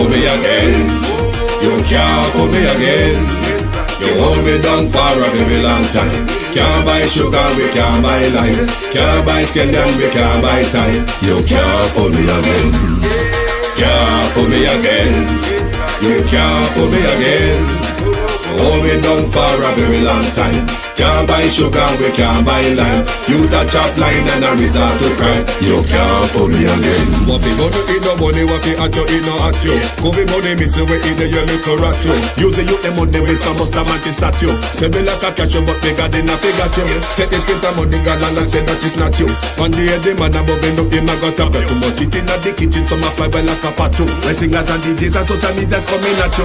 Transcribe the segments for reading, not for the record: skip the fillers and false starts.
fool me again. You can't fool me again. You hold me down for a very long time. Can't buy sugar, we can't buy lime. Can't buy scallion, we can't buy time. You can't fool me again. Can't fool me again. You can't fool me again. Hold me down for a very long time. Can't buy sugar, we can't buy lime. You touch up line and a resort to crime. You can't fool me again. What people do eat no money, what people at you, eat no at you. Covid money, miss away in the your little rat you. Use the youth, the money, waste a bust a man to statue. Say me like a cashew, but bigger than a figure you. Take the spit of money, girl, and say that it's not you. One day the man above end up, him a got a bet. Too much it in the kitchen, some a fly well like a patu. My singers and DJs and social media's coming at you.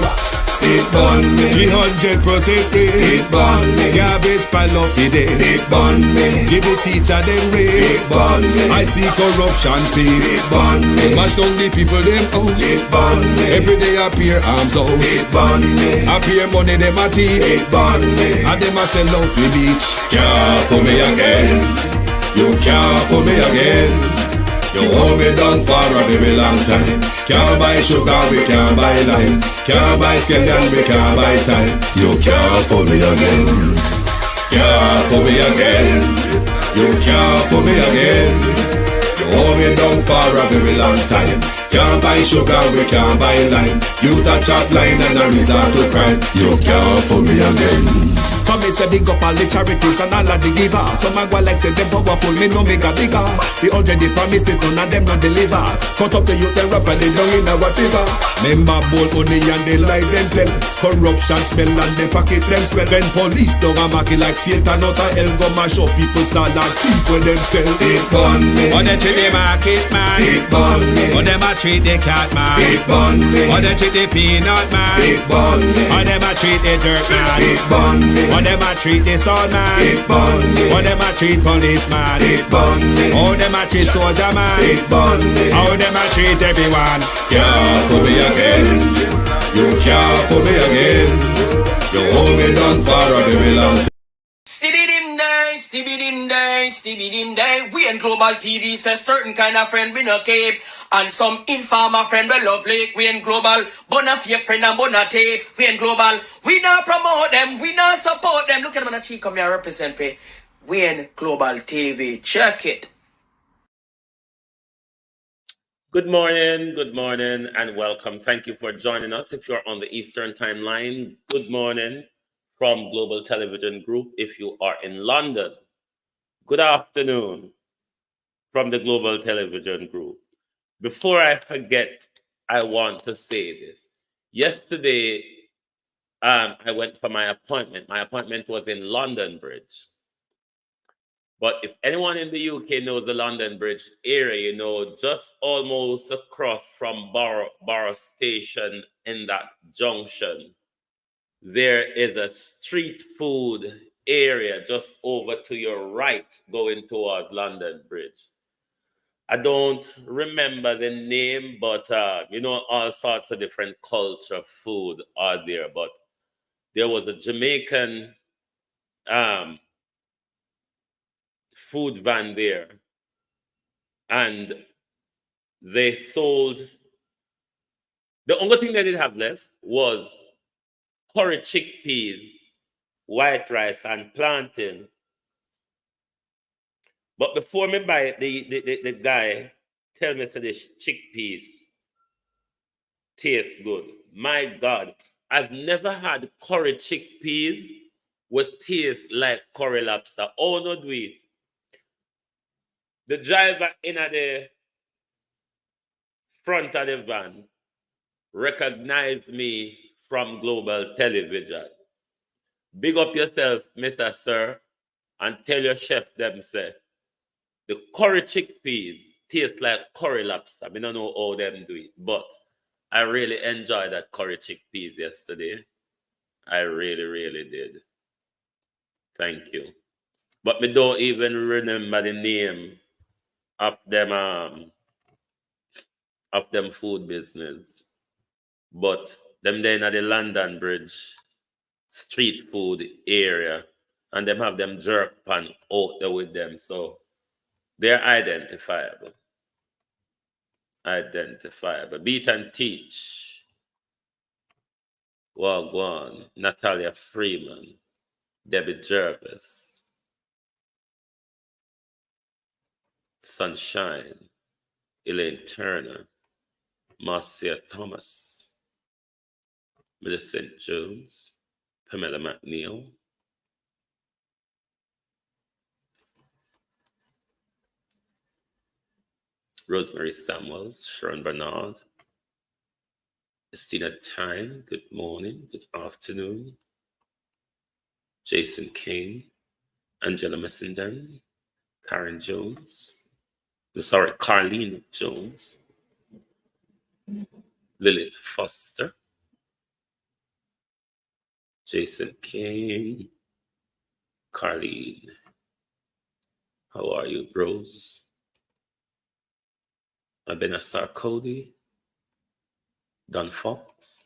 It burn me. 300% raise. It burn me. Garbage pile of the day. It burn me. Give the teacher them raise. It burn me. I see corruption face. It burn me. Mash down the people them house. It burn me. Every day appear arms out. It burn me. Appear money them a thief. It burn me. And them a sell out the beach. Can't fool me again. You can't fool me again. You hold me down for a very long time. Can't buy sugar, we can't buy lime. Can't buy scallion, we can't buy time. You can't fool me again. Can't fool me again. You can't fool me again. You hold me down for a very long time. Can't buy sugar, we can't buy lime. You touch up line and a resort to crime. You can't fool me again. For me say big up all the charities and all of the givers. Some a go like say them powerful, me no make a bigger. The already promises none of them not deliver. Cut up the youth them rap and they down in our fever. Member bold money and they lie them tell. Corruption smell and they pocket them swell. When police don't a market like Satan out of hell go mash up people start like thief when them sell. It burn me. Or they treat the market man. It burn me. Or them a treat the cat man. It burn me. Or they treat the peanut man. It burn me. Or them a treat the dirt man. It burn me. Or them a treat the son man. It burn me. Or them a treat policeman. It burn me. Or them a treat soldier man. It burn me. How them a treat everyone. Can't fool me again. You can't fool me again. You hold me down for a very long time. Stibby dim day. We in Global TV says certain kind of friend we no cape. And some informer friend we love lake. We in Global, bona fake friend and bona tape. We in Global, we not promote them, we not support them. Look at them on the cheek, come here represent for. We in Global TV. Check it. Good morning, and welcome. Thank you for joining us. If you're on the Eastern Timeline, good morning from Global Television Group. If you are in London, good afternoon from the Global Television Group. Before I forget, I want to say this. Yesterday, I went for my appointment. My appointment was in London Bridge. But if anyone in the UK knows the London Bridge area, you know, just almost across from Borough Station in that junction, there is a street food area just over to your right going towards London Bridge. I don't remember the name, but you know, all sorts of different culture food are there. But there was a Jamaican food van there, and they sold, the only thing they did have left was curry chickpeas, white rice, and plantain. But before me buy it, the guy tell me that the chickpeas taste good. My God, I've never had curry chickpeas with taste like curry lobster. Oh, no, do it. The driver in at the front of the van recognized me from Global Television. Big up yourself, Mr. Sir, and tell your chef them say, the curry chickpeas taste like curry lobster. I don't know how them do it, but I really enjoyed that curry chickpeas yesterday. I really, really did. Thank you. But me don't even remember the name of them food business. But them there in the London Bridge street food area, and them have them jerk pan out there with them. So they're identifiable. Beat and teach. Wagwan, Natalia Freeman, Debbie Jervis, Sunshine, Elaine Turner, Marcia Thomas, Millicent Jones, Pamela McNeil, Rosemary Samuels, Sharon Bernard, Estina Tyne, good morning, good afternoon, Jason King, Angela Messenden, Karen Jones, Carlene Jones, Lilith Foster, Jason King, Carlene, how are you, bros? Abenasar Cody, Don Fox,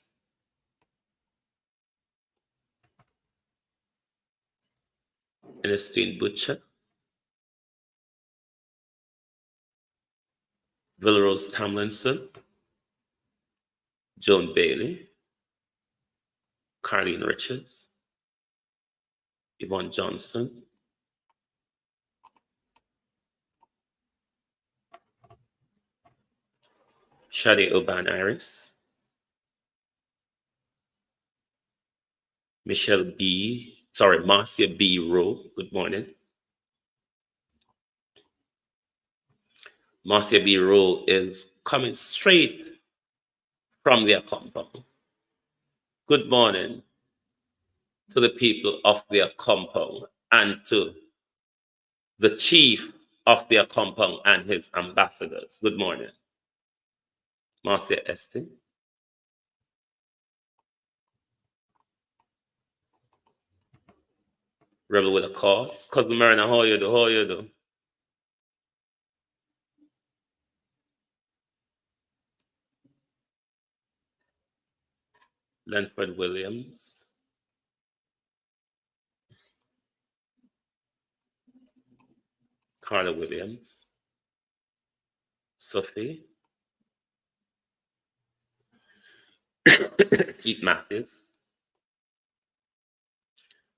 Ernestine Butcher, Villarose Tomlinson, Joan Bailey, Carlene Richards, Yvonne Johnson, Shadi Oban Iris, Marcia B. Rowe, good morning. Marcia B. Rowe is coming straight from their compound. Good morning to the people of their compound and to the chief of their compound and his ambassadors. Good morning. Marcia Estin. Rebel with a cause. Cousin Marina, how you do? How you do? Lenford Williams. Carla Williams. Sophie. Keith Matthews.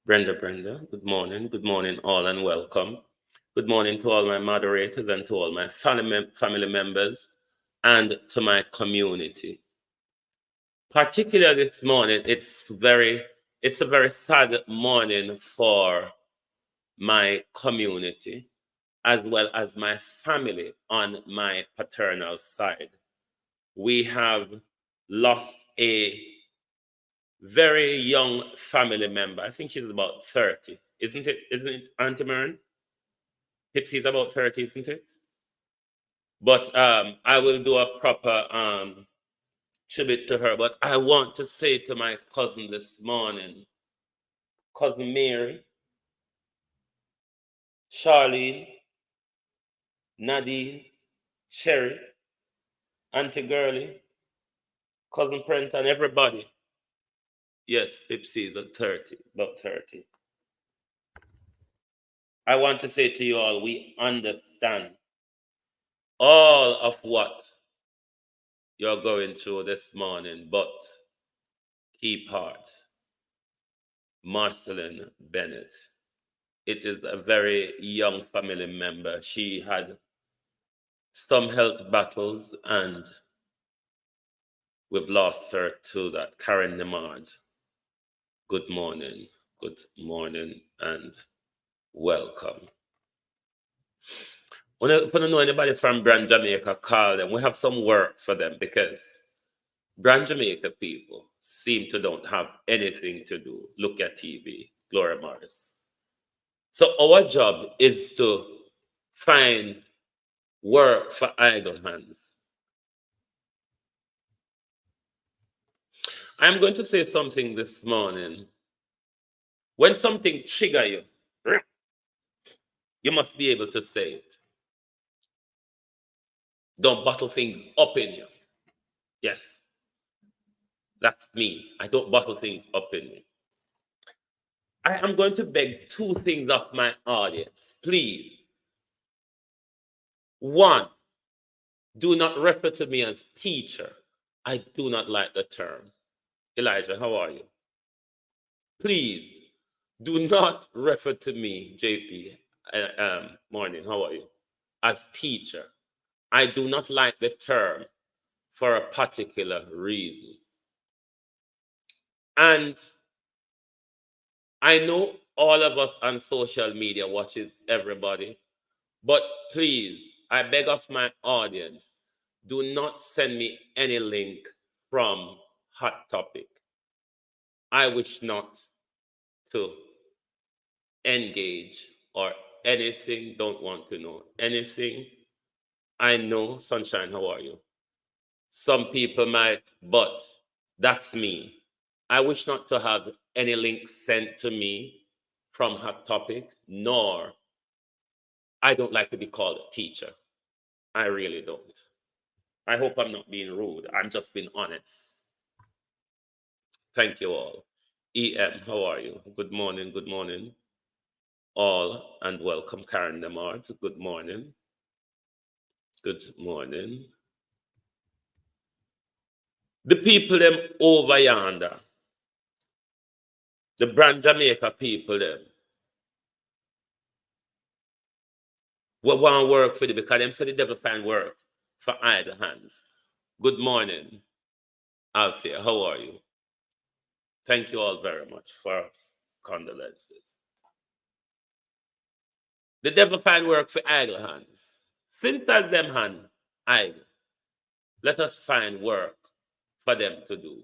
Brenda, good morning. Good morning, all, and welcome. Good morning to all my moderators and to all my family members and to my community. Particularly this morning, it's a very sad morning for my community as well as my family on my paternal side. We have lost a very young family member. I think she's about 30. Isn't it, Auntie Mern? Pipsy's about 30, isn't it? But I will do a proper tribute to her. But I want to say to my cousin this morning, Cousin Mary, Charlene, Nadine, Sherry, Auntie Girlie, Cousin Prent, and everybody. Yes, Pipsy is at 30, about 30. I want to say to you all, we understand all of what you're going through this morning, but keep heart. Marceline Bennett. It is a very young family member. She had some health battles and we've lost her to that. Karen Nemard. Good morning, and welcome. When I don't know anybody from Brand Jamaica, call them. We have some work for them because Brand Jamaica people seem to don't have anything to do. Look at TV, Gloria Morris. So our job is to find work for idle hands. I'm going to say something this morning. When something triggers you, you must be able to say it. Don't bottle things up in you. Yes, that's me. I don't bottle things up in me. I am going to beg two things of my audience, please. One, do not refer to me as teacher. I do not like the term. Elijah, how are you? please do not refer to me, JP, morning, how are you, as teacher. I do not like the term for a particular reason. And I know all of us on social media watches everybody, but please, I beg of my audience, do not send me any link from Hot Topic. I wish not to engage or anything, don't want to know anything. I know, Sunshine, how are you? Some people might, but that's me. I wish not to have any link sent to me from Hot Topic, nor I don't like to be called a teacher. I really don't. I hope I'm not being rude. I'm just being honest. Thank you all. EM, how are you? Good morning, good morning. All, and welcome, Karen Demart. Good morning. Good morning. The people them over yonder, the Brand Jamaica people them, we want to work for them because them say the devil find work for idle hands. Good morning, Althea. How are you? Thank you all very much for condolences. The devil find work for idle hands. Since as them hand idle, let us find work for them to do.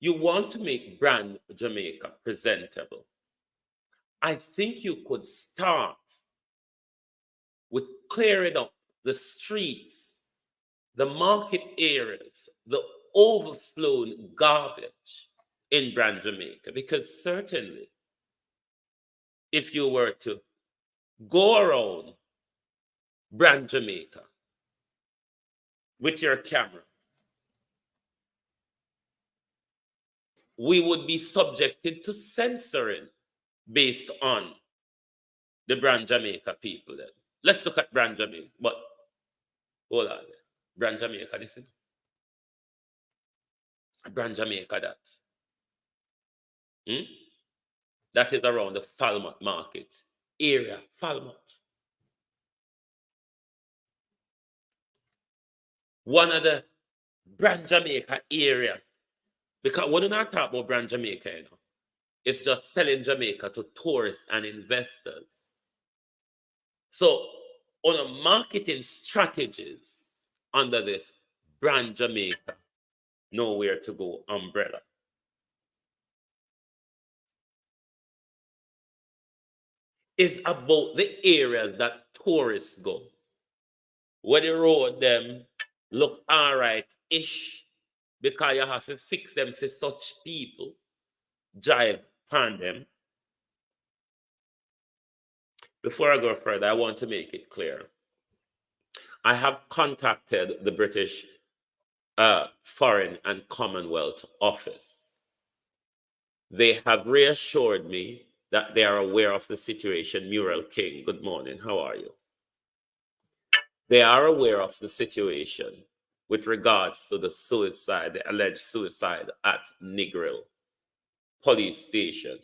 You want to make Brand Jamaica presentable. I think you could start with clearing up the streets, the market areas, the overflowing garbage in Brand Jamaica, because certainly if you were to go around Brand Jamaica with your camera, we would be subjected to censoring based on the Brand Jamaica people then. Let's look at Brand Jamaica, but hold on. Brand Jamaica, listen. Brand Jamaica, that. That is around the Falmouth market area, Falmouth. One of the Brand Jamaica area, because when we're not talking about Brand Jamaica, you know, it's just selling Jamaica to tourists and investors. So, on a marketing strategies under this Brand Jamaica, nowhere to go umbrella, is about the areas that tourists go. Where the road them look all right-ish, because you have to fix them for such people drive upon them. Before I go further, I want to make it clear. I have contacted the British Foreign and Commonwealth Office. They have reassured me that they are aware of the situation. Muriel King, good morning. How are you? They are aware of the situation with regards to the suicide, the alleged suicide at Negril police station.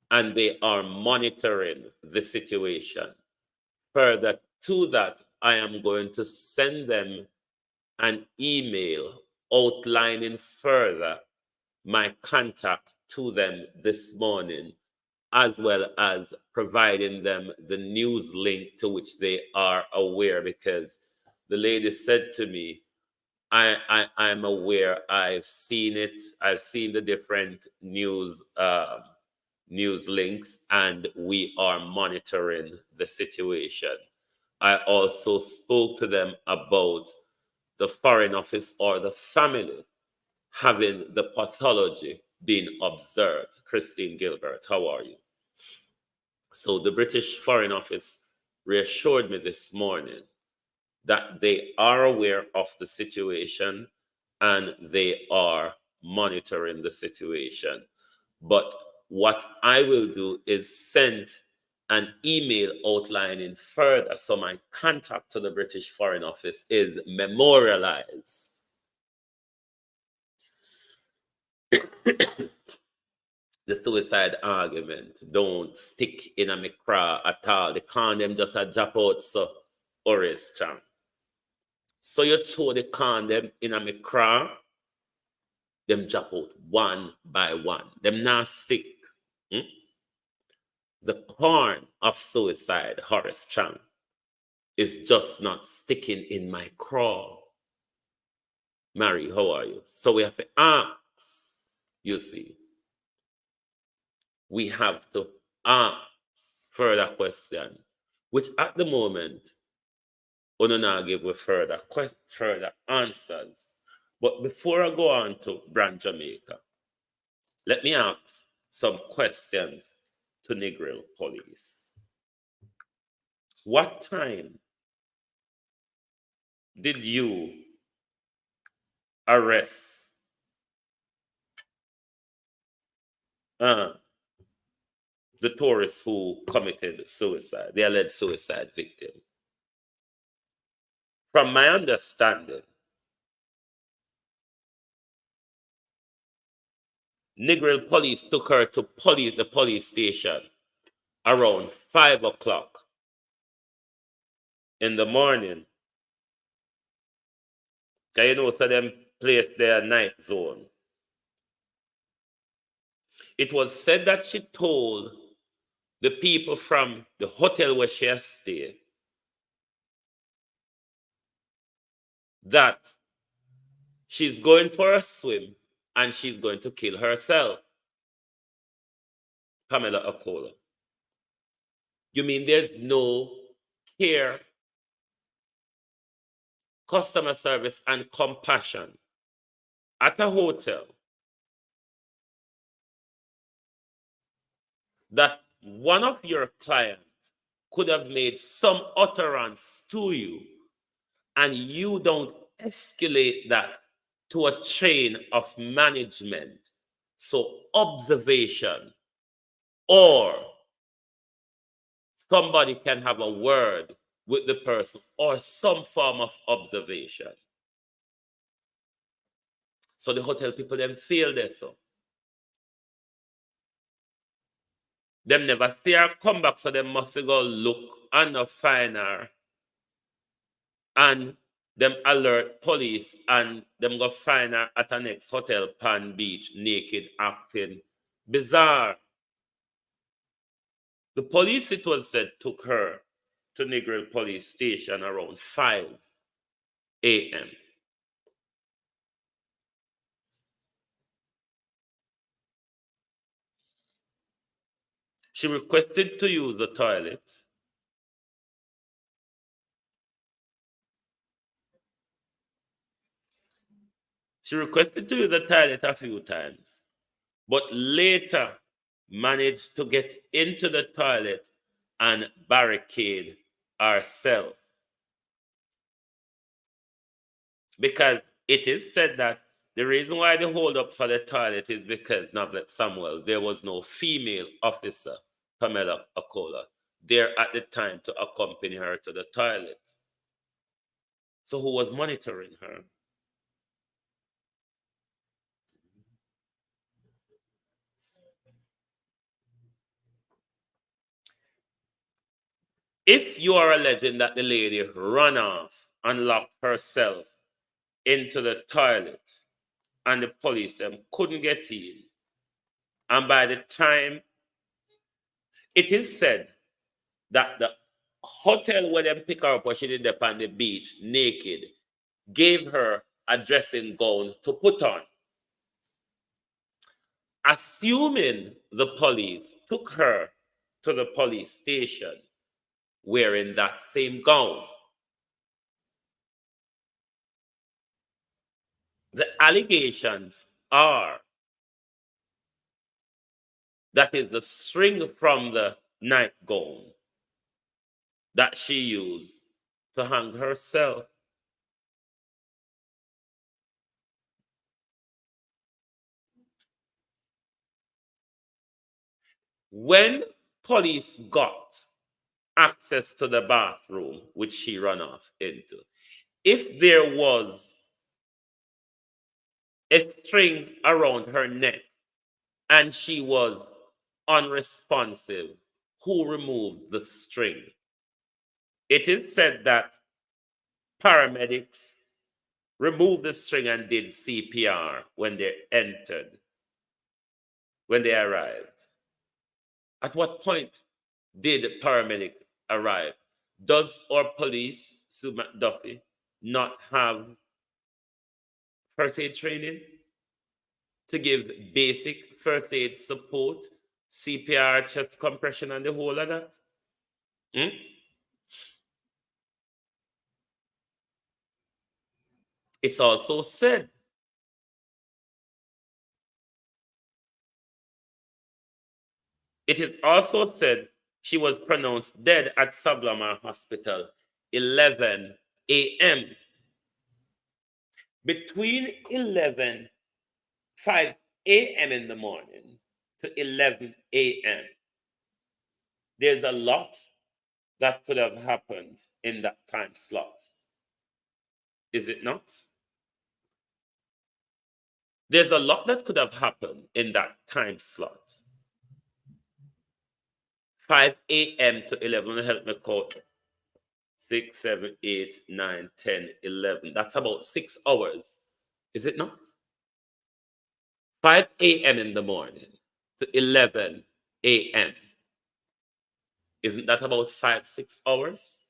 And they are monitoring the situation. Further to that, I am going to send them an email outlining further my contact to them this morning, as well as providing them the news link to which they are aware, because the lady said to me, I'm aware, I've seen it, I've seen the different news links, and we are monitoring the situation. I also spoke to them about the Foreign Office or the family having the pathology being observed. Christine Gilbert, how are you? So the British Foreign Office reassured me this morning that they are aware of the situation and they are monitoring the situation. But what I will do is send an email outlining further, so my contact to the British Foreign Office is memorialized. the suicide argument don't stick in a me craw at all. The condom just a drop out so Oris Chang. So you throw the condom in a me craw, them drop out one by one. Them not stick. The corn of suicide, Horace Chang, is just not sticking in my craw. Mary, how are you? So we have to ask, you see. We have to ask further questions, which at the moment, we don't now give with further answers. But before I go on to Brand Jamaica, let me ask some questions to Negril Police. What time did you arrest the tourist who committed suicide, the alleged suicide victim? From my understanding, Negril Police took her to the police station around 5 o'clock in the morning. You know, so them place their night zone. It was said that she told the people from the hotel where she has stayed that she's going for a swim and she's going to kill herself. Pamela Akola. You mean there's no care, customer service, and compassion at a hotel that one of your clients could have made some utterance to you and you don't escalate that to a chain of management? So observation, or somebody can have a word with the person, or some form of observation. So the hotel people, them feel this. So them never see her come back, so them must go look and find her. And them alert police, and them go find her at the next hotel, Pan Beach, naked, acting bizarre. The police, it was said, took her to Negril Police Station around 5 a.m. She requested to use the toilet. She requested to use the toilet a few times, but later managed to get into the toilet and barricade herself. Because it is said that the reason why they hold up for the toilet is because, Navlet Samuel, there was no female officer, Pamela Akola, there at the time to accompany her to the toilet. So who was monitoring her? If you are alleging that the lady ran off and locked herself into the toilet and the police them couldn't get in, and by the time, it is said that the hotel where them pick her up, where she did up on the beach naked, gave her a dressing gown to put on. Assuming the police took her to the police station wearing that same gown, the allegations are that is the string from the nightgown that she used to hang herself. When police got access to the bathroom, which she ran off into, if there was a string around her neck and she was unresponsive, who removed the string? It is said that paramedics removed the string and did CPR when they arrived. At what point did the paramedic arrive? Does our police, Sue McDuffie, not have first aid training to give basic first aid support, CPR, chest compression, and the whole of that? It's also said she was pronounced dead at Sablamar Hospital 11 a.m. Between 5 a.m. in the morning to 11 a.m., there's a lot that could have happened in that time slot. Is it not? There's a lot that could have happened in that time slot. 5 a.m. to 11, help me count. 6, 7, 8, 9, 10, 11. That's about 6 hours. Is it not? 5 a.m. in the morning to 11 a.m. Isn't that about 5, 6 hours?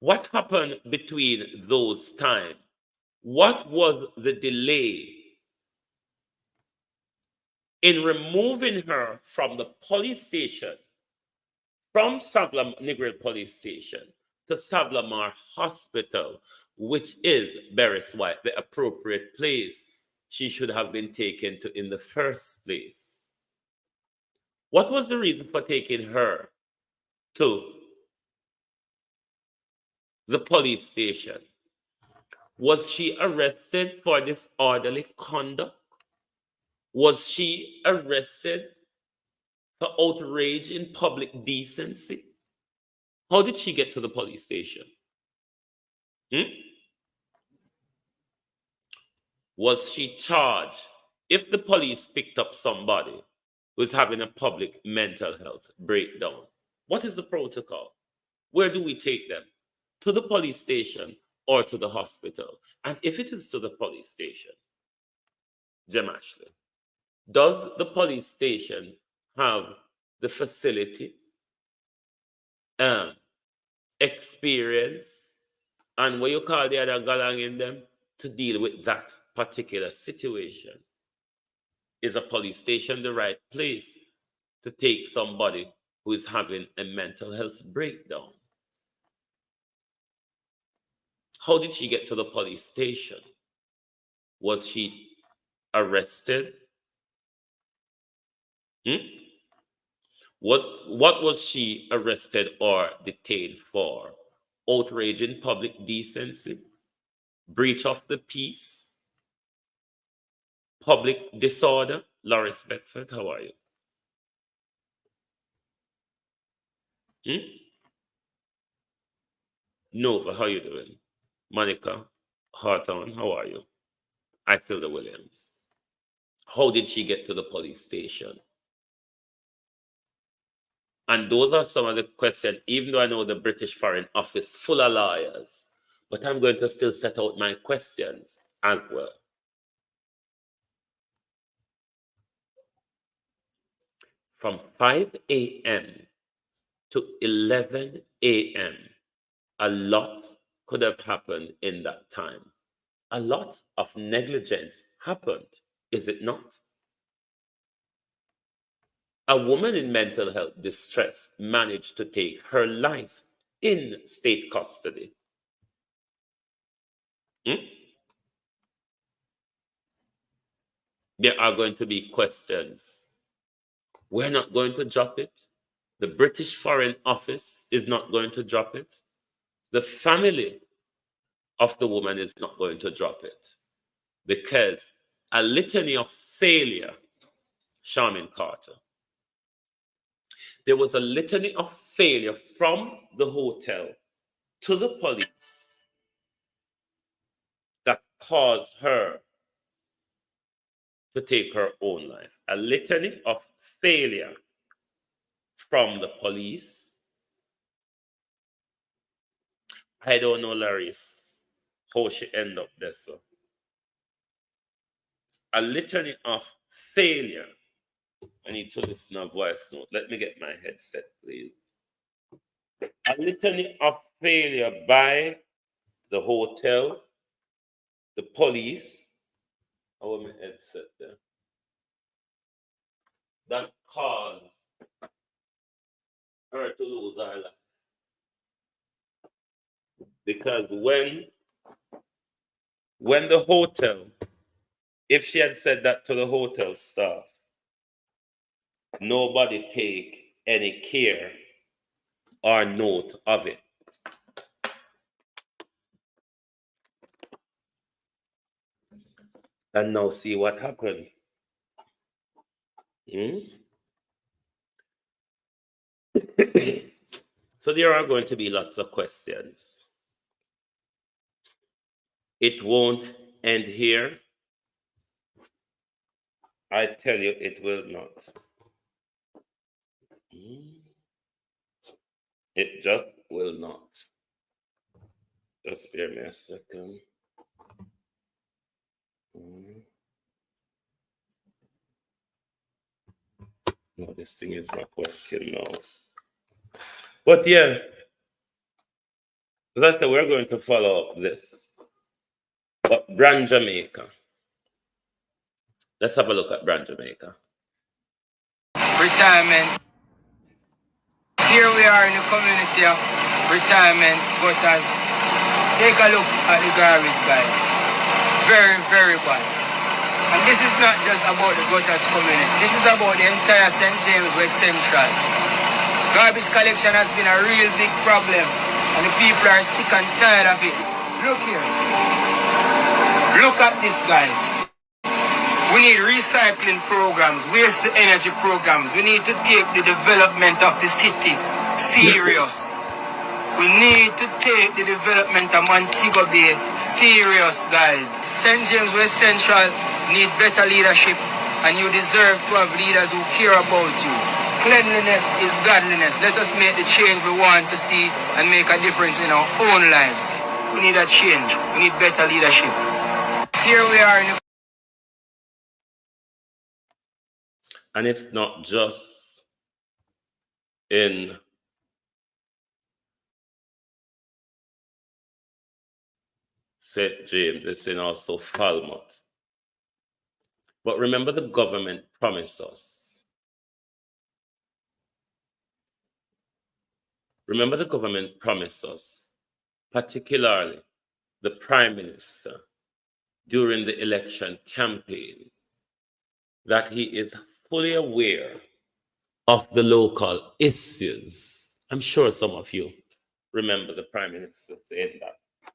What happened between those times? What was the delay in removing her from the police station, from Negril Police Station to Sablamar Hospital, which is Berris White, the appropriate place she should have been taken to in the first place? What was the reason for taking her to the police station? Was she arrested for disorderly conduct? Was she arrested for outrage in public decency? How did she get to the police station? Was she charged? If the police picked up somebody who's having a public mental health breakdown, what is the protocol? Where do we take them? To the police station or to the hospital? And if it is to the police station, Jem Ashley, does the police station have the facility, experience, and what you call the other galang in them to deal with that particular situation? Is a police station the right place to take somebody who is having a mental health breakdown? How did she get to the police station? Was she arrested? What was she arrested or detained for? Outrage in public decency, breach of the peace, public disorder. Loris Beckford, how are you? Nova, how you doing? Monica Hawthorne, how are you? Axelda Williams. How did she get to the police station? And those are some of the questions, even though I know the British Foreign Office full of lawyers, but I'm going to still set out my questions as well. From 5 a.m. to 11 a.m., a lot could have happened in that time. A lot of negligence happened, is it not? A woman in mental health distress managed to take her life in state custody. There are going to be questions. We're not going to drop it. The British Foreign Office is not going to drop it. The family of the woman is not going to drop it. Because a litany of failure, Charmin Carter. There was a litany of failure from the hotel to the police caused her to take her own life. A litany of failure from the police. I don't know, Laris, how she ended up there, so. A litany of failure. I need to listen to a voice note. Let me get my headset, please. A litany of failure by the hotel, the police. I want my headset there. That caused her to lose her life. Because when the hotel, if she had said that to the hotel staff, nobody take any care or note of it. And now see what happened. So there are going to be lots of questions. It won't end here. I tell you, it will not. It just will not. Just spare me a second. No, this thing is not working now. But yeah, that's the we're going to follow up this. But Brand Jamaica. Let's have a look at Brand Jamaica. Retirement. Here we are in the community of retirement voters. Take a look at the garbage, guys. Very, very bad. And this is not just about the gutters community. This is about the entire St. James West Central. Garbage collection has been a real big problem. And the people are sick and tired of it. Look here. Look at this, guys. We need recycling programs, waste energy programs. We need to take the development of the city serious. We need to take the development of Montego Bay serious, guys. St. James West Central need better leadership, and you deserve to have leaders who care about you. Cleanliness is godliness. Let us make the change we want to see and make a difference in our own lives. We need a change. We need better leadership. Here we are in the And it's not just in St. James, it's in also Falmouth. But remember, the government promised us. Remember, the government promised us, particularly the Prime Minister, during the election campaign, that he is fully aware of the local issues. I'm sure some of you remember the Prime Minister saying that.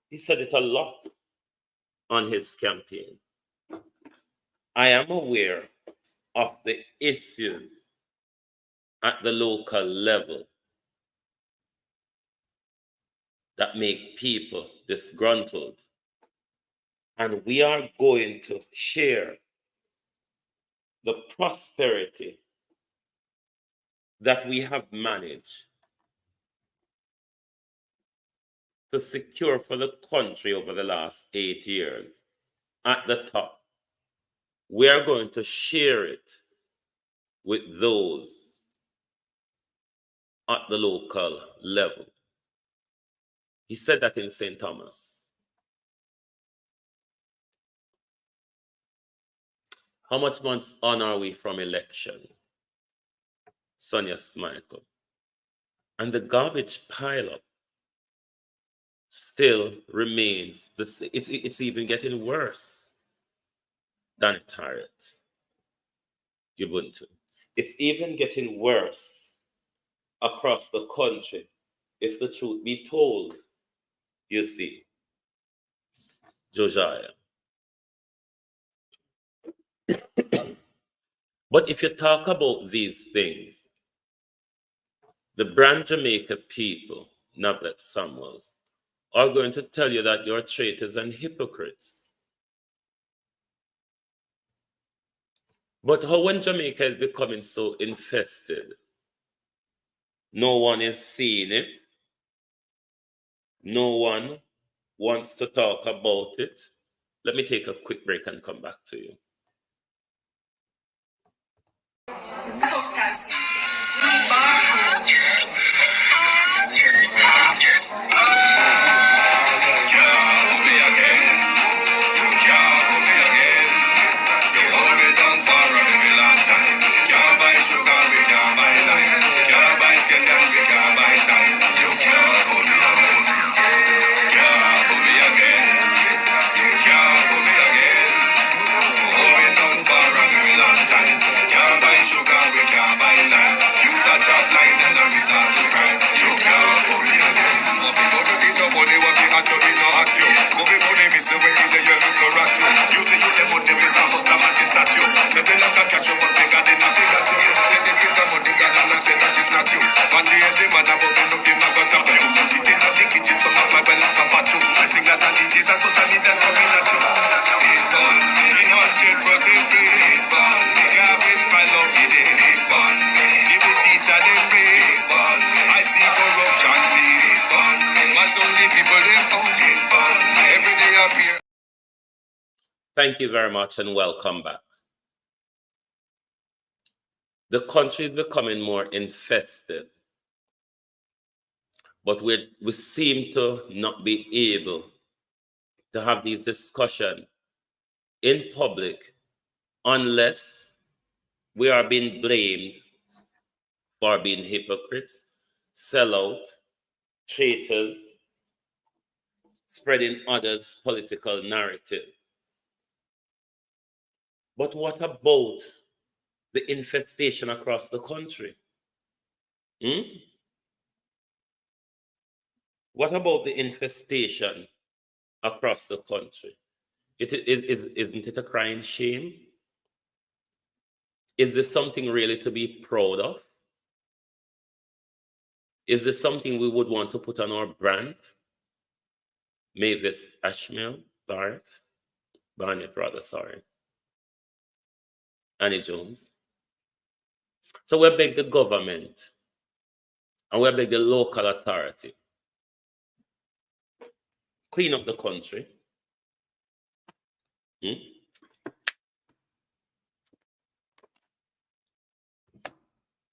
He said it a lot on his campaign. I am aware of the issues at the local level that make people disgruntled. And we are going to share the prosperity that we have managed to secure for the country over the last 8 years at the top. We are going to share it with those at the local level. He said that in St. Thomas. How much months on are we from election? Sonia Smichael. And the garbage pileup still remains. It's even getting worse than it Harriet. Ubuntu. It's even getting worse across the country, if the truth be told, you see. Josiah. But if you talk about these things, the Brand Jamaica people, not that Samuels, are going to tell you that you're traitors and hypocrites. But how when Jamaica is becoming so infested, no one is seeing it, no one wants to talk about it. Let me take a quick break and come back to you. Thank you very much and welcome back. The country is becoming more infested, but we seem to not be able to have these discussions in public unless we are being blamed for being hypocrites, sellout, traitors, spreading others' political narrative. But what about the infestation across the country? What about the infestation across the country? Isn't it a crying shame? Is this something really to be proud of? Is this something we would want to put on our brand? Mavis Ashmiel, Barnett, sorry. Annie Jones. So we beg the government and we beg the local authority, clean up the country.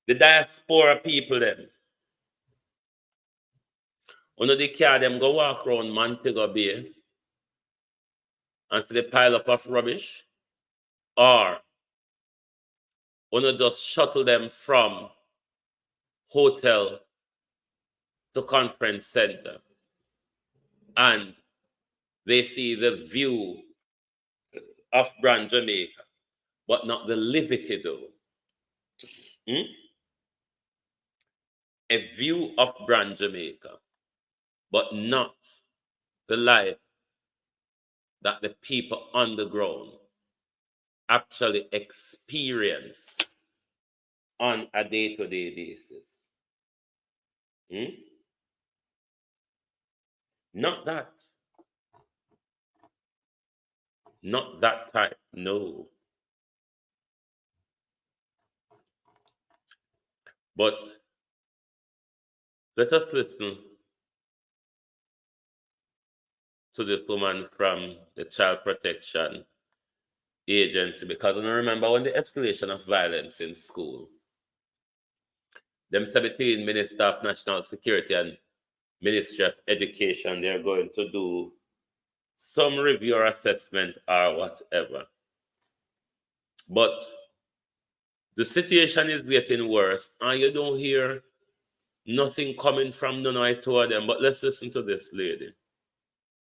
The diaspora people them. Under the car them go walk around Montego Bay and see the pile up of rubbish, or just shuttle them from hotel to conference center and they see the view of Brand Jamaica, but not the liberty though. A view of Brand Jamaica, but not the life that the people on the ground actually experience on a day-to-day basis. Not that. Not that type, no. But let us listen to this woman from the Child Protection Agency, because I remember when the escalation of violence in school, them 17 Minister of National Security and Ministry of Education, they're going to do some review or assessment or whatever. But the situation is getting worse and you don't hear nothing coming from none of two of them. But let's listen to this lady.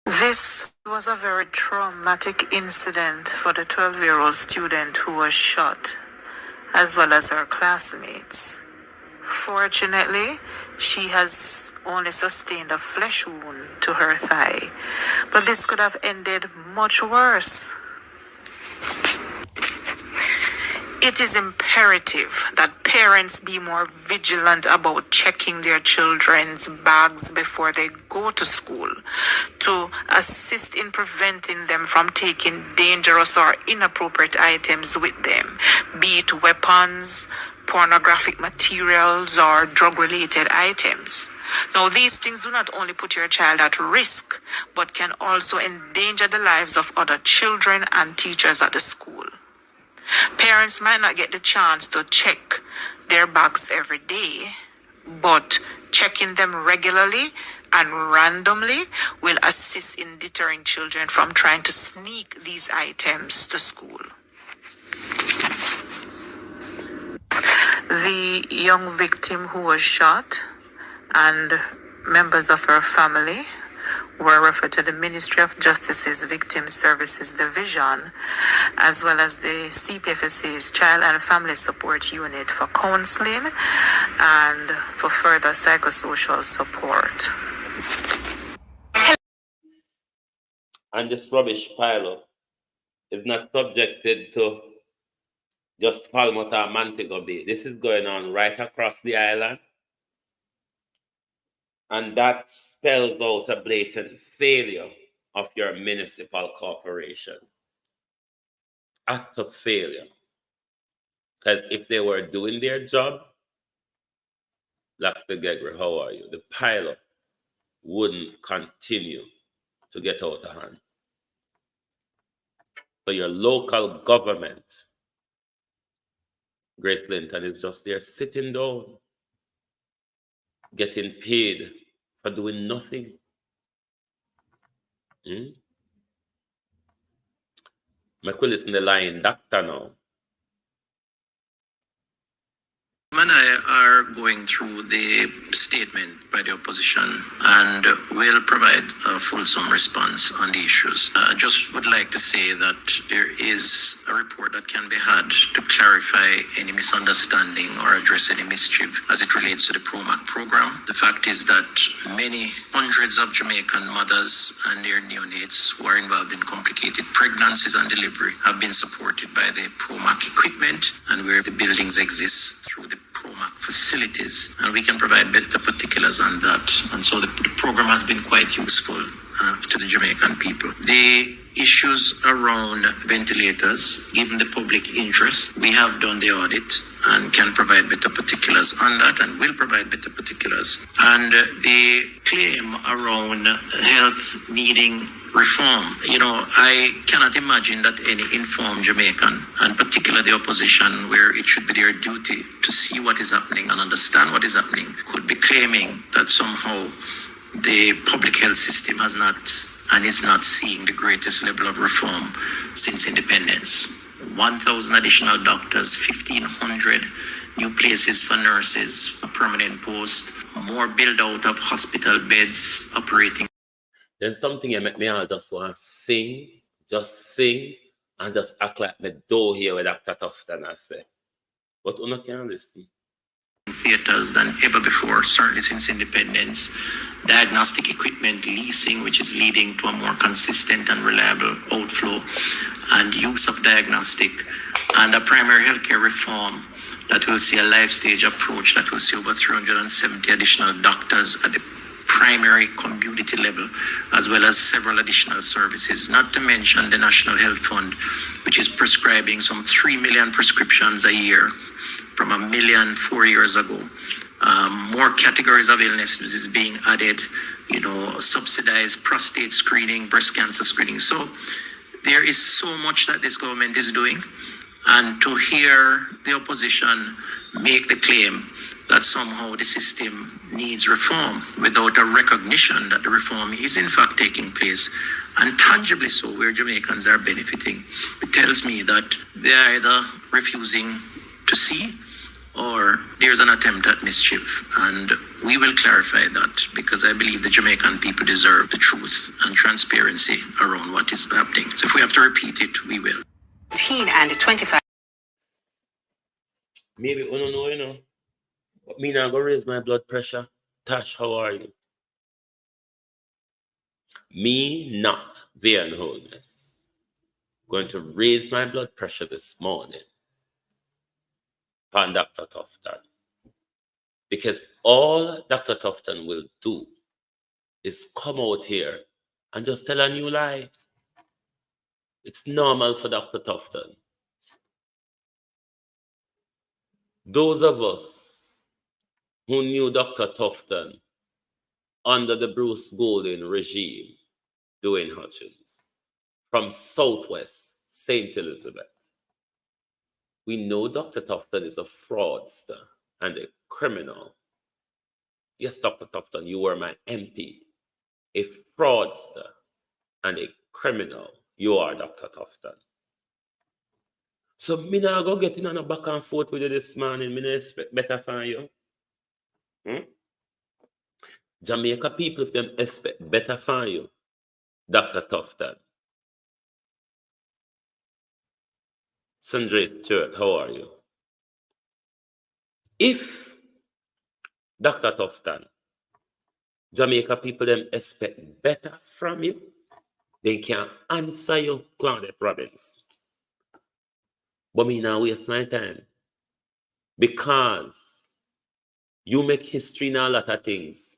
This was a very traumatic incident for the 12-year-old student who was shot, as well as her classmates. Fortunately, she has only sustained a flesh wound to her thigh, but this could have ended much worse. It is imperative imperative that parents be more vigilant about checking their children's bags before they go to school to assist in preventing them from taking dangerous or inappropriate items with them, be it weapons, pornographic materials, or drug-related items. Now, these things do not only put your child at risk, but can also endanger the lives of other children and teachers at the school. Parents might not get the chance to check their bags every day, but checking them regularly and randomly will assist in deterring children from trying to sneak these items to school. The young victim who was shot and members of her family were referred to the Ministry of Justice's Victim Services Division, as well as the CPFSC's Child and Family Support Unit for counseling and for further psychosocial support. And this rubbish pile-up is not subjected to just Falmouth or Montego Bay. This is going on right across the island. And that spells out a blatant failure of your municipal corporation. Act of failure. Because if they were doing their job, Dr. Gregory, how are you? The pilot wouldn't continue to get out of hand. So your local government, Grace Clinton, is just there sitting down, getting paid for doing nothing. I could listen to the line, doctor now. and I are going through the statement by the opposition and will provide a fulsome response on the issues. I just would like to say that there is a report that can be had to clarify any misunderstanding or address any mischief as it relates to the PROMAC program. The fact is that many hundreds of Jamaican mothers and their neonates who are involved in complicated pregnancies and delivery have been supported by the PROMAC equipment and where the buildings exist through the PROMAC facilities, and we can provide better particulars on that. And so the program has been quite useful to the Jamaican people. The issues around ventilators, given the public interest, we have done the audit and can provide better particulars on that and will provide better particulars. And the claim around health needing reform, I cannot imagine that any informed Jamaican, and particularly the opposition, where it should be their duty to see what is happening and understand what is happening, could be claiming that somehow the public health system has not and is not seeing the greatest level of reform since independence. 1,000 additional doctors, 1,500 new places for nurses, a permanent post, more build out of hospital beds, operating. Then something you make me all just want to sing, and just act like me do here with Dr. Tufton, I say. But you can't listen. Theaters than ever before, certainly since independence. Diagnostic equipment leasing, which is leading to a more consistent and reliable outflow and use of diagnostic, and a primary healthcare reform that will see a life stage approach that will see over 370 additional doctors at the primary community level, as well as several additional services, not to mention the National Health Fund, which is prescribing some 3 million prescriptions a year from 1 million 4 years ago. More categories of illnesses is being added, subsidized prostate screening, breast cancer screening. So there is so much that this government is doing. And to hear the opposition make the claim that somehow the system needs reform without a recognition that the reform is in fact taking place, and tangibly so, where Jamaicans are benefiting, it tells me that they are either refusing to see or there's an attempt at mischief. And we will clarify that, because I believe the Jamaican people deserve the truth and transparency around what is happening. So if we have to repeat it, we will. 18 and 25. Maybe you don't know, But me now go raise my blood pressure. Tash, how are you? Me not, there in wholeness, going to raise my blood pressure this morning. upon Dr. Tufton. Because all Dr. Tufton will do is come out here and just tell a new lie. It's normal for Dr. Tufton. Those of us who knew Dr. Tufton under the Bruce Golding regime, Dwayne Hutchins, from Southwest St. Elizabeth, we know Dr. Tufton is a fraudster and a criminal. Yes, Dr. Tufton, you were my MP. A fraudster and a criminal, you are Dr. Tufton. So me now go getting on a back and forth with you this morning. Me no expect better from you. Jamaica people, if them expect better from you, Dr. Tufton. Sandra Stewart, how are you? If Dr. Tufton, Jamaica people them expect better from you, they can answer you, Claudette Robbins. But me now waste my time. Because you make history in a lot of things.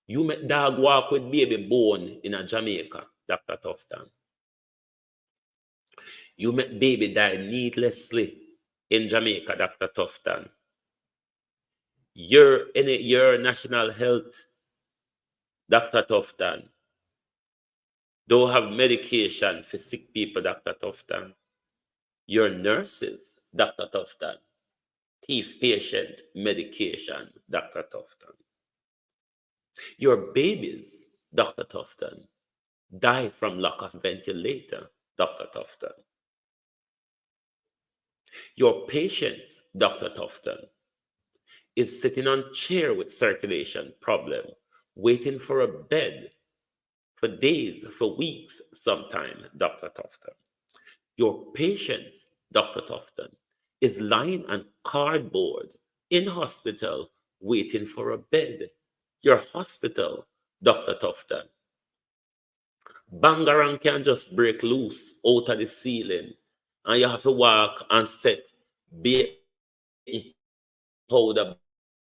You make dog walk with baby bone in a Jamaica, Dr. Tufton. You make baby die needlessly in Jamaica, Dr. Tufton. Your national health, Dr. Tufton, don't have medication for sick people, Dr. Tufton. Your nurses, Dr. Tufton, thief patient medication, Dr. Tufton. Your babies, Dr. Tufton, die from lack of ventilator, Dr. Tufton. Your patients, Dr. Tufton, is sitting on chair with circulation problem, waiting for a bed for days, for weeks, sometime, Dr. Tufton. Your patients, Dr. Tufton, is lying on cardboard in hospital waiting for a bed. Your hospital, Dr. Tufton. Bangarang can just break loose out of the ceiling and you have to walk and set baking powder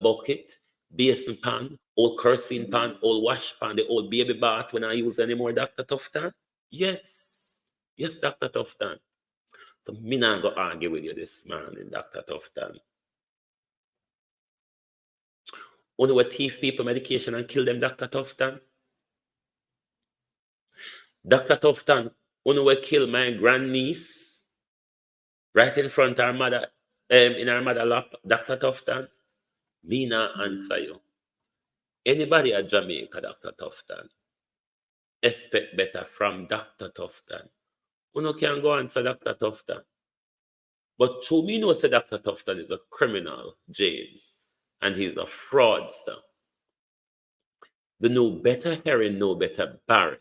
bucket, basin pan, old kerosene pan, old wash pan, the old baby bath when I use anymore, Dr. Tufton? Yes. Yes, Dr. Tufton. So me not go argue with you this morning, Dr. Tufton. Only we thief people medication and kill them, Dr. Tufton. Dr. Tufton, only we kill my grandniece right in front of her mother, in her mother lap, Dr. Tufton. Me not answer you. Anybody at Jamaica, Dr. Tufton, expect better from Dr. Tufton. You can go answer Dr. Tufton. But to me, know say Dr. Tufton is a criminal, James, and he's a fraudster. The no better hearing, no better barren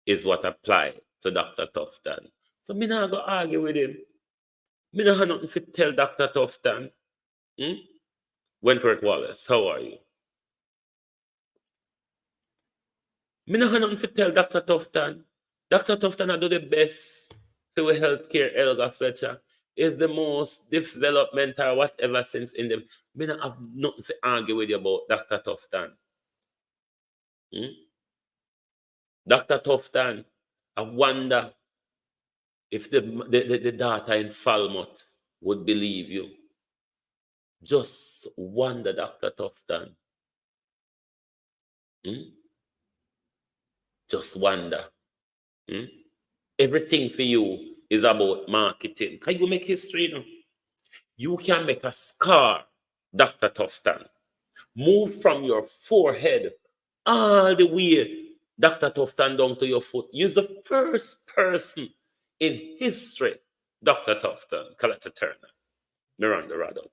is what apply to Dr. Tufton. So me not go argue with him. Me not have nothing to tell Dr. Tufton. Wentworth Wallace, how are you? Me not have nothing to tell Dr. Tufton. Dr. Tufton I do the best to healthcare. Elga Fletcher is the most developmental whatever since in them. Me not have nothing to argue with you about Dr. Tufton. Dr. Tufton, I wonder if the daughter in Falmouth would believe you. Just wonder, Dr. Tufton. Just wonder. Everything for you is about marketing. Can you make history? You know? You can make a scar, Dr. Tufton. Move from your forehead all the way, Dr. Tufton, down to your foot. You're the first person in history, Dr. Tufton, Collector Turner, Miranda Raddock,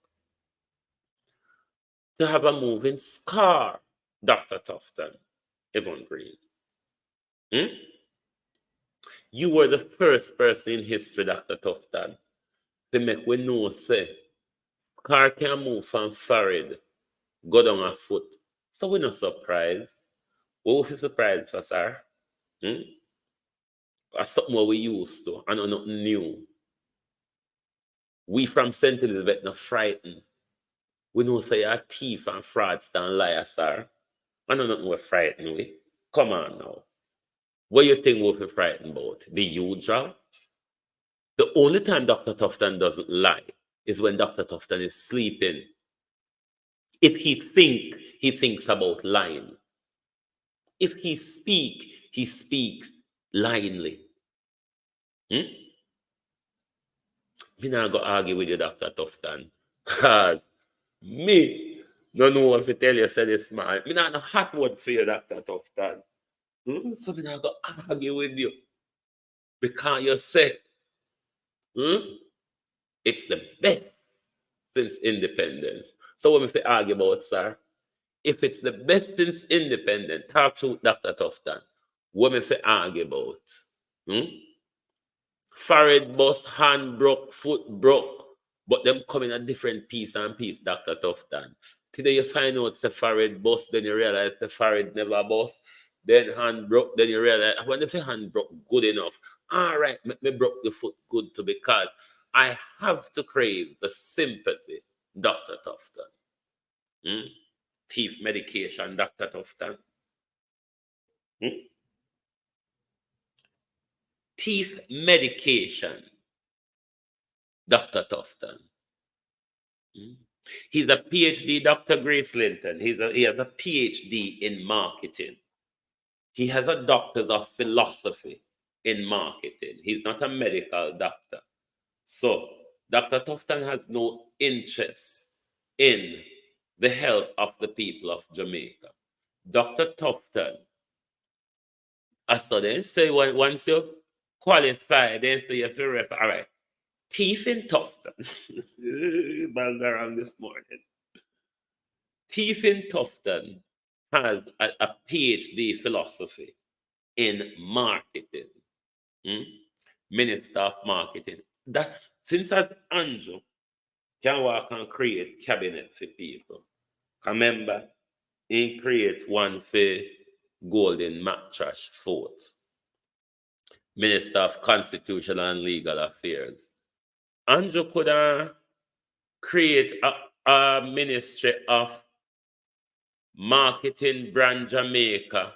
to have a moving scar, Dr. Tufton, Yvonne Green. You were the first person in history, Dr. Tufton, to make we know, say, car can move from forehead, go down a foot. So we're not surprised. We will feel surprised for, sir. That's something what we used to, and not nothing new. We from St. Elizabeth not frightened. We know say a thief and fraudster and liar, sir. I know nothing we're frightened with. Come on now. What you think we're frightened about? The usual? The only time Dr. Tufton doesn't lie is when Dr. Tufton is sleeping. If he thinks about lying. If he speaks lyingly. Hmm? Me not go argue with you, Dr. Tufton. Cause me no know if you tell you say this man. Me not no hot word for you, Dr. Tufton. So me not go argue with you. Because you say it's the best since independence. So what me fi argue about, sir? If it's the best since independence, talk to Dr. Tufton. What me fi argue about? Forehead bust, hand broke, foot broke, but them come in a different piece and piece, Dr. Tufton. Today you find out the forehead bust, then you realize the forehead never bust, then hand broke, then you realize when the hand broke good enough, all right, me broke the foot good too because I have to crave the sympathy, Dr. Tufton. Teeth medication, Dr. Tufton. Teeth medication, Dr. Tufton. He's a PhD, Dr. Grace Linton. He has a PhD in marketing. He has a doctor's of philosophy in marketing. He's not a medical doctor. So Dr. Tufton has no interest in the health of the people of Jamaica. Dr. Tufton, so then say once you qualify, then say you have to refer. All right. Teeth in Tufton. Balgaram this morning. Teeth in Tufton has a PhD philosophy in marketing. Minister of marketing. That since as Andrew can walk and create cabinet for people. Remember, he create one for Golden McTrash Fort. Minister of Constitutional and Legal Affairs. Andrew could create a ministry of marketing, brand Jamaica,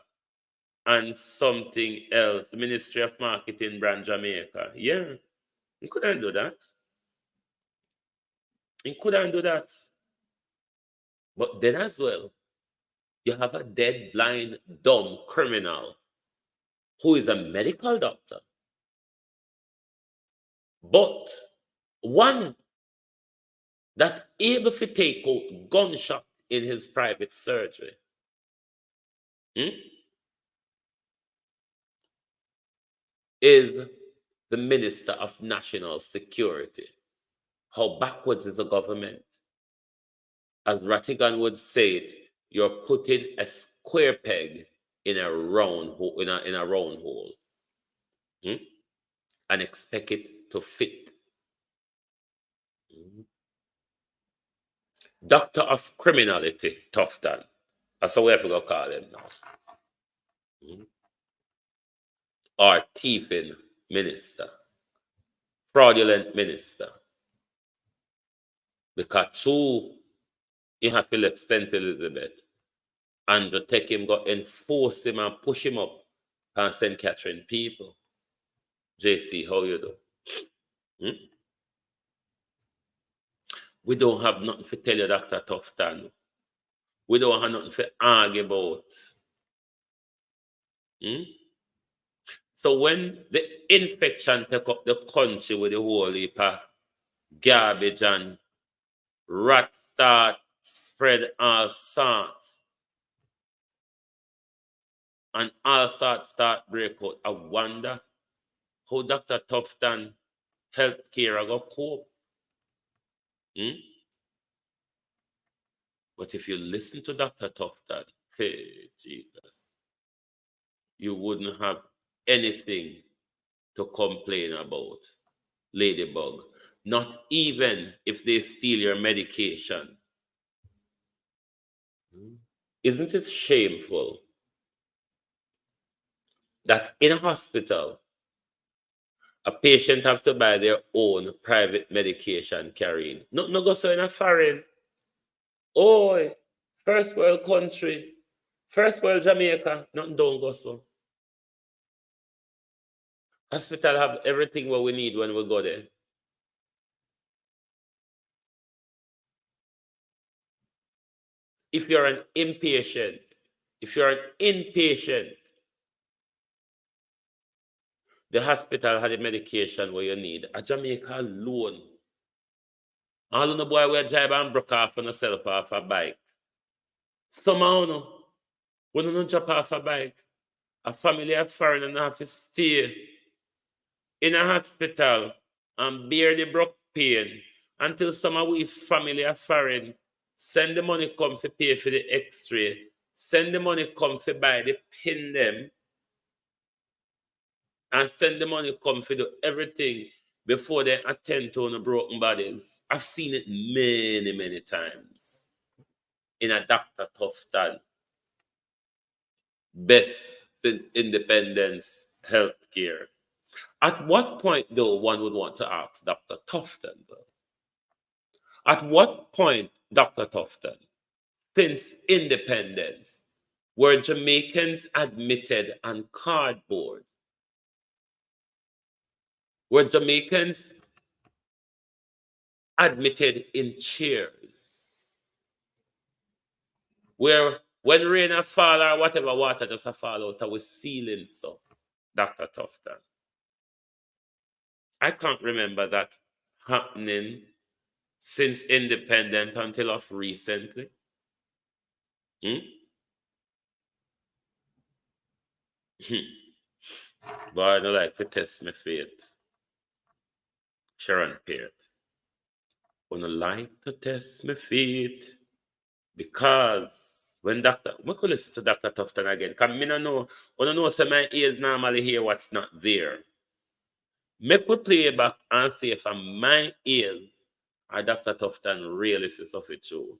and something else. Ministry of Marketing, brand Jamaica. Yeah, he couldn't do that. He couldn't do that. But then as well, you have a dead, blind, dumb criminal who is a medical doctor. But one that able to take out gunshot in his private surgery. Is the Minister of National Security. How backwards is the government? As Rattigan would say it, you're putting a square peg in a round hole, in a round hole, and expect it to fit. Doctor of Criminality, Tufton. That's how we have to call him now. Or thieving minister. Fraudulent minister. Because he have to left St. Elizabeth and to take him, go enforce him and push him up and St. Catherine people. JC, how you do? We don't have nothing to tell you, Dr. Tufton. We don't have nothing to argue about. So when the infection take up the country with the whole heap of garbage and rats start spread all sorts, and all sorts start break out, I wonder how Dr. Tufton healthcare go cope. But if you listen to Dr. Tufton, hey, Jesus, you wouldn't have anything to complain about, Ladybug. Not even if they steal your medication. Isn't it shameful that in a hospital, A patient have to buy their own private medication carrying. No go so in a foreign. Oh, first world country, first world Jamaica, nothing don't go so. Hospital have everything what we need when we go there. If you're an inpatient, the hospital had the medication where you need. A Jamaica alone. All of the boy will drive and broke off on yourself off a bike. Somehow, no. When you don't jump off a bike, a family of foreign and have to stay in a hospital and bear the broke pain until some of we family of foreign send the money come to pay for the x-ray, send the money come to buy the pin them, and send the money come to do everything before they attend to the broken bodies. I've seen it many, many times in a Dr. Tufton. Best since independence healthcare. At what point, though, one would want to ask Dr. Tufton, though? At what point, Dr. Tufton, since independence, were Jamaicans admitted on cardboard? Were Jamaicans admitted in chairs? Where when rain a fall or whatever water just a fall out of the ceiling, so Dr. Tufton. I can't remember that happening since independence until of recently. But I don't like to test my faith. Sharon Peart. I don't like to test my faith because when we could listen to Dr. Tufton again, because I don't know so my ears normally hear what's not there. Make we play back and see if my ears are Dr. Tufton really says of it too.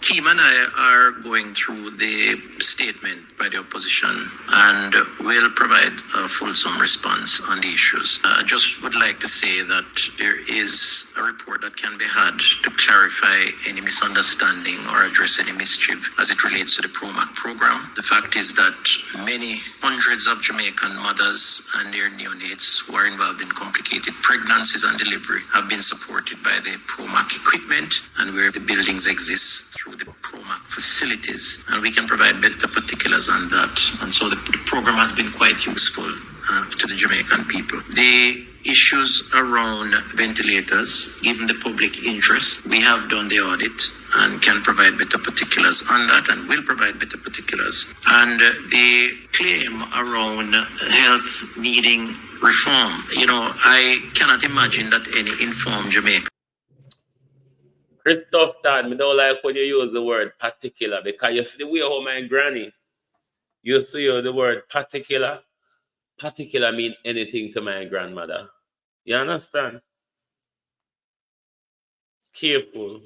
Team and I are going through the statement by the opposition and will provide a fulsome response on the issues. I just would like to say that there is a report that can be had to clarify any misunderstanding or address any mischief as it relates to the PROMAC program. The fact is that many hundreds of Jamaican mothers and their neonates who are involved in complicated pregnancies and delivery have been supported by the PROMAC equipment and where the buildings exist through the PROMAC facilities, and we can provide better particulars on that. And so the program has been quite useful to the Jamaican people. The issues around ventilators, given the public interest, we have done the audit and can provide better particulars on that and will provide better particulars. And the claim around health needing reform, I cannot imagine that any informed Jamaican. Christoph Todd, I don't like when you use the word particular because you see the way how my granny used to use the word particular. Particular mean anything to my grandmother. You understand? Careful.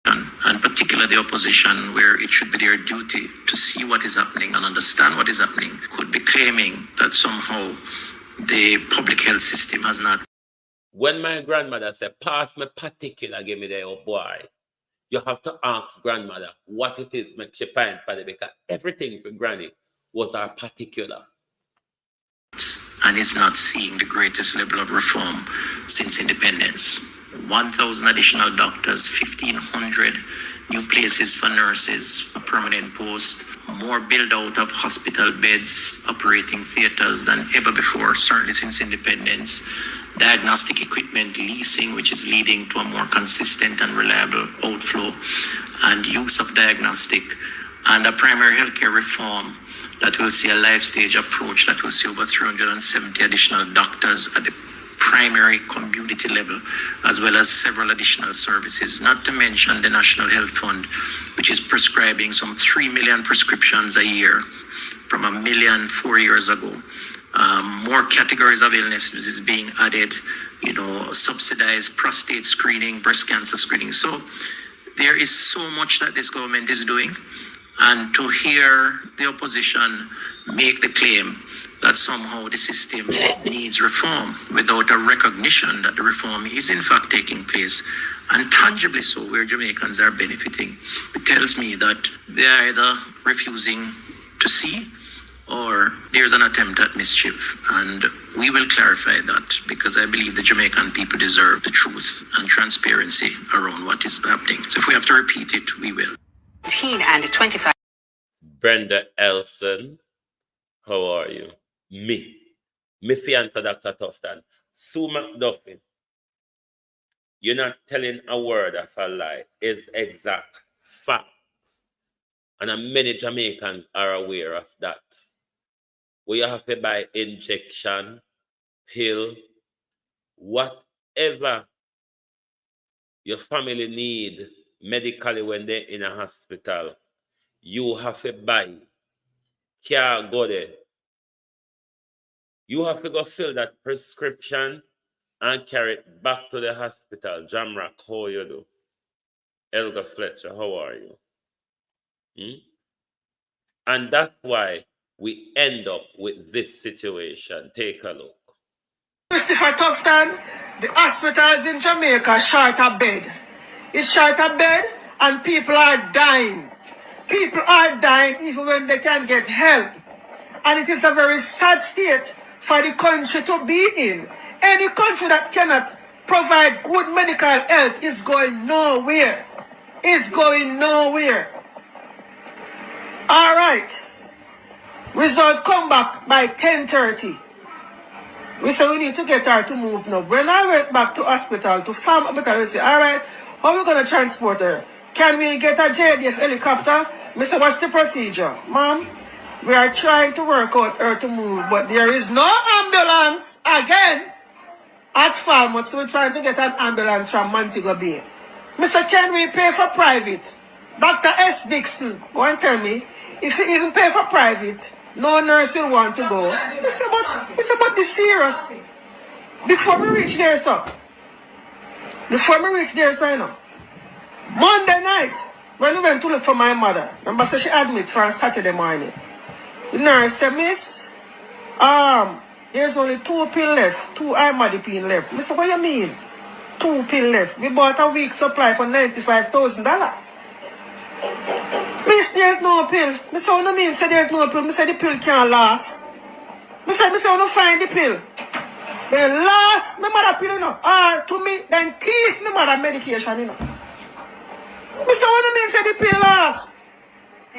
And particularly the opposition, where it should be their duty to see what is happening and understand what is happening, could be claiming that somehow the public health system has not. When my grandmother said, pass me particular, give me the old boy, you have to ask grandmother what it is make she pint for it, because everything for granny was our particular. And is not seeing the greatest level of reform since independence. 1,000 additional doctors, 1,500 new places for nurses, a permanent post, more build out of hospital beds, operating theaters than ever before, certainly since independence. Diagnostic equipment leasing, which is leading to a more consistent and reliable outflow and use of diagnostic, and a primary healthcare reform that will see a life stage approach that will see over 370 additional doctors at the primary community level, as well as several additional services, not to mention the National Health Fund, which is prescribing some 3 million prescriptions a year from 1 million 4 years ago. More categories of illnesses is being added, subsidized prostate screening, breast cancer screening. So there is so much that this government is doing. And to hear the opposition make the claim that somehow the system needs reform without a recognition that the reform is in fact taking place, and tangibly so, where Jamaicans are benefiting. It tells me that they are either refusing to see or there's an attempt at mischief. And we will clarify that, because I believe the Jamaican people deserve the truth and transparency around what is happening. So if we have to repeat it, we will. 18 and 25. Brenda Elson, how are you? Me fiance Dr. Tufton. Sue McDuffie, you're not telling a word of a lie. It's exact fact. And many Jamaicans are aware of that. We have to buy injection, pill, whatever your family need medically when they're in a hospital, you have to buy. Can't go there. You have to go fill that prescription and carry it back to the hospital. Jamrock, how you do? Elga Fletcher, how are you? And that's why we end up with this situation. Take a look. Christopher Tufton, the hospitals in Jamaica short a bed. It's short a bed and people are dying. People are dying even when they can get help. And it is a very sad state for the country to be in. Any country that cannot provide good medical health is going nowhere. Is going nowhere. All right. Results come back by 10:30. We said we need to get her to move now. When I went back to hospital, to farm hospital, we said, all right, how are we going to transport her? Can we get a JDF helicopter? I said, what's the procedure? Ma'am, we are trying to work out her to move, but there is no ambulance again at Falmouth, so we're trying to get an ambulance from Montego Bay. I said, can we pay for private? Dr. S. Dixon, go and tell me, if you even pay for private, no nurse will want to go. It's about the serious. Before we reach there, sir. You know. Monday night, when we went to look for my mother, remember, so she admit for a Saturday morning. The nurse said, miss, there's only 2 pills left, 2 imodipine left. I said, what do you mean? 2 pills left. We bought a week's supply for $95,000. Miss, there's no pill. I said, what do you mean, say there's no pill? I said, the pill can't last. I said, I don't find the pill. The last, my mother pill, you know, or to me, then teeth my mother medication, you know. I said, what do you mean, say the pill last? I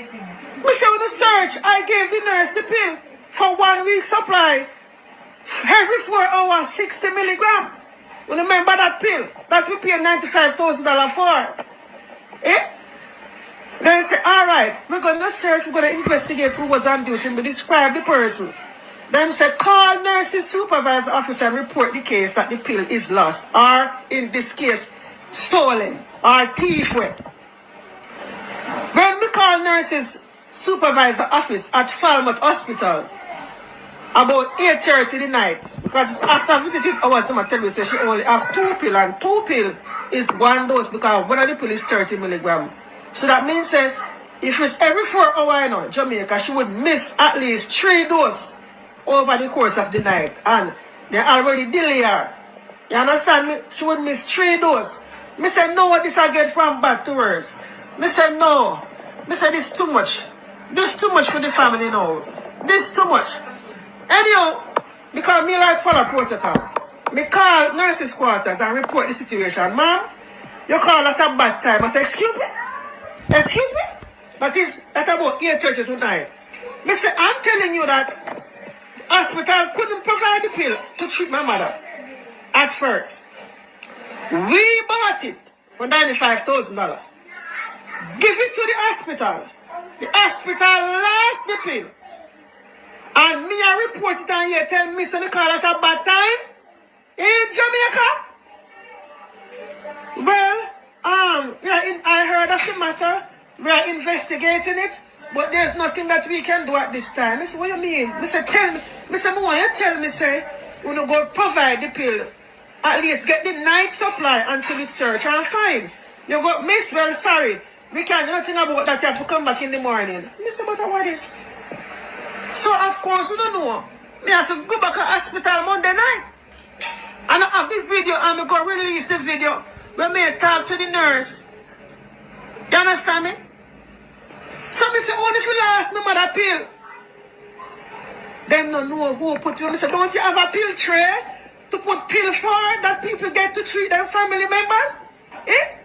said, when the search, I gave the nurse the pill for 1 week supply. Every 4 hours, 60 milligrams. You remember that pill that we paid $95,000 for? Eh? Then say, all right, we're going to search, we're going to investigate who was on duty, we describe the person. Then say, call nurses supervisor officer and report the case that the pill is lost, or in this case, stolen, or thief with. When we call nurses supervisor office at Falmouth Hospital, about 8:30 the night, because after visiting hours, someone tell me say she only have 2 pills, and 2 pills is 1 dose because one of the pill is 30 milligrams. So that means if it's every 4 hours, you know, Jamaica, she would miss at least 3 doses over the course of the night, and they already delay her. You understand me? She would miss 3 doses. Me say no, what this I get from bad to worse. Me say no. Me say this too much. This too much for the family now. This too much. Anyhow, because me like follow protocol, me call nurses quarters and report the situation. Ma'am, you call at a bad time. I say, excuse me? Excuse me? That is at about 8:30 tonight. Me say, I'm telling you that the hospital couldn't provide the pill to treat my mother at first. We bought it for $95,000. Give it to the hospital. The hospital lost the pill. And me I report it and you tell me so they call it a bad time in Jamaica. Well, I heard of the matter. We are investigating it, but there's nothing that we can do at this time. Miss, what you mean? Mister, tell me. Mister, you tell me, say, we will go provide the pill. At least get the night supply until it's search and find. You go, miss, well, sorry. We can't do nothing about that. You have to come back in the morning. Mister, but what is? So of course we don't know. Me have to go back to hospital Monday night. And I have the video and I'm going to release the video where me talk to the nurse. You understand me? So me say, only if you lost my mother pill. Them no know who put you. Me say, don't you have a pill tray to put pill for that people get to treat their family members? Eh?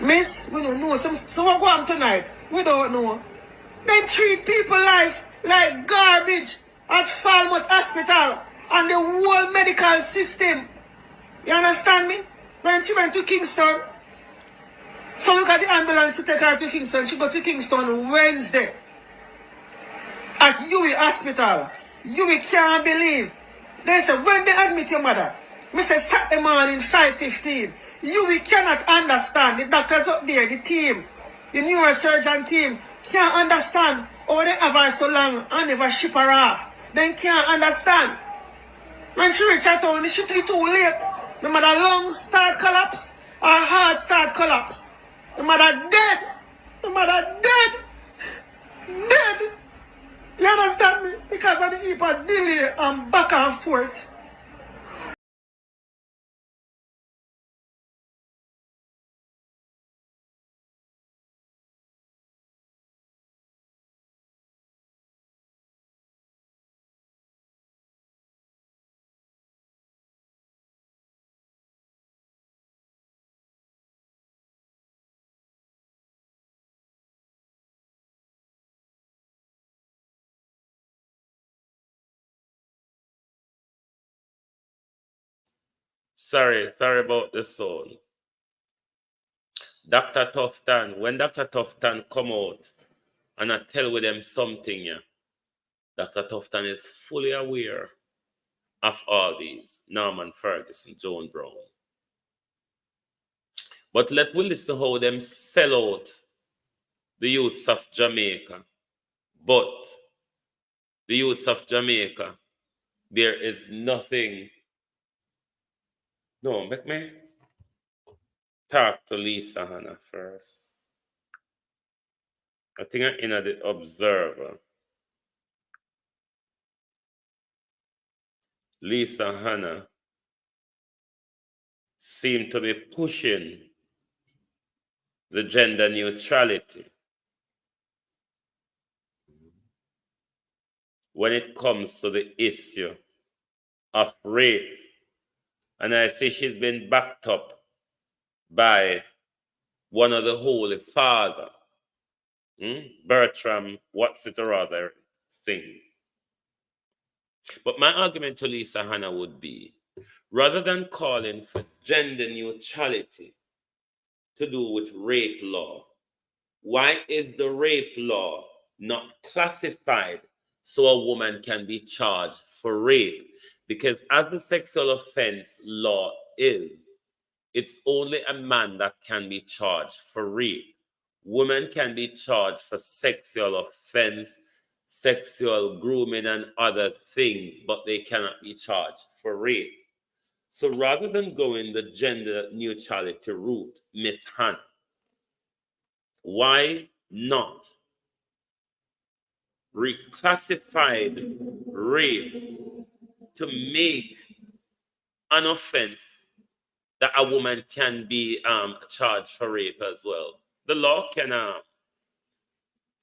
Miss, we don't know. So what go on tonight? We don't know. They treat people life like garbage at Falmouth Hospital and the whole medical system. You understand me? When she went to Kingston, so look at the ambulance to take her to Kingston. She got to Kingston Wednesday at UWI Hospital. UWI can't believe. They said, when they admit your mother, me say Saturday morning 5:15. UWI cannot understand. The doctors up there, the team, the neurosurgeon team, can't understand how they have her so long and never ship her off. They can't understand. When she reach out town, she too late. My mother lungs start collapse, her heart start collapse. My mother dead. My mother dead. Dead. You understand me? Because of the hyper delay and back and forth. Sorry about the sound. Dr. Tufton, when Dr. Tufton come out and I tell with them something, yeah, Dr. Tufton is fully aware of all these. Norman Ferguson, Joan Brown. But let we listen how them sell out the youths of Jamaica. But the youths of Jamaica, there is nothing. No, make me talk to Lisa Hanna first. I think I'm in the Observer. Lisa Hanna seemed to be pushing the gender neutrality when it comes to the issue of rape. And I see she's been backed up by one of the Holy Father, Bertram, what's it or other thing. But my argument to Lisa Hanna would be, rather than calling for gender neutrality to do with rape law, why is the rape law not classified so a woman can be charged for rape? Because as the sexual offense law is, it's only a man that can be charged for rape. Women can be charged for sexual offense, sexual grooming, and other things, but they cannot be charged for rape. So rather than going the gender neutrality route, Miss Hannah, why not reclassified rape to make an offense that a woman can be charged for rape as well? The law can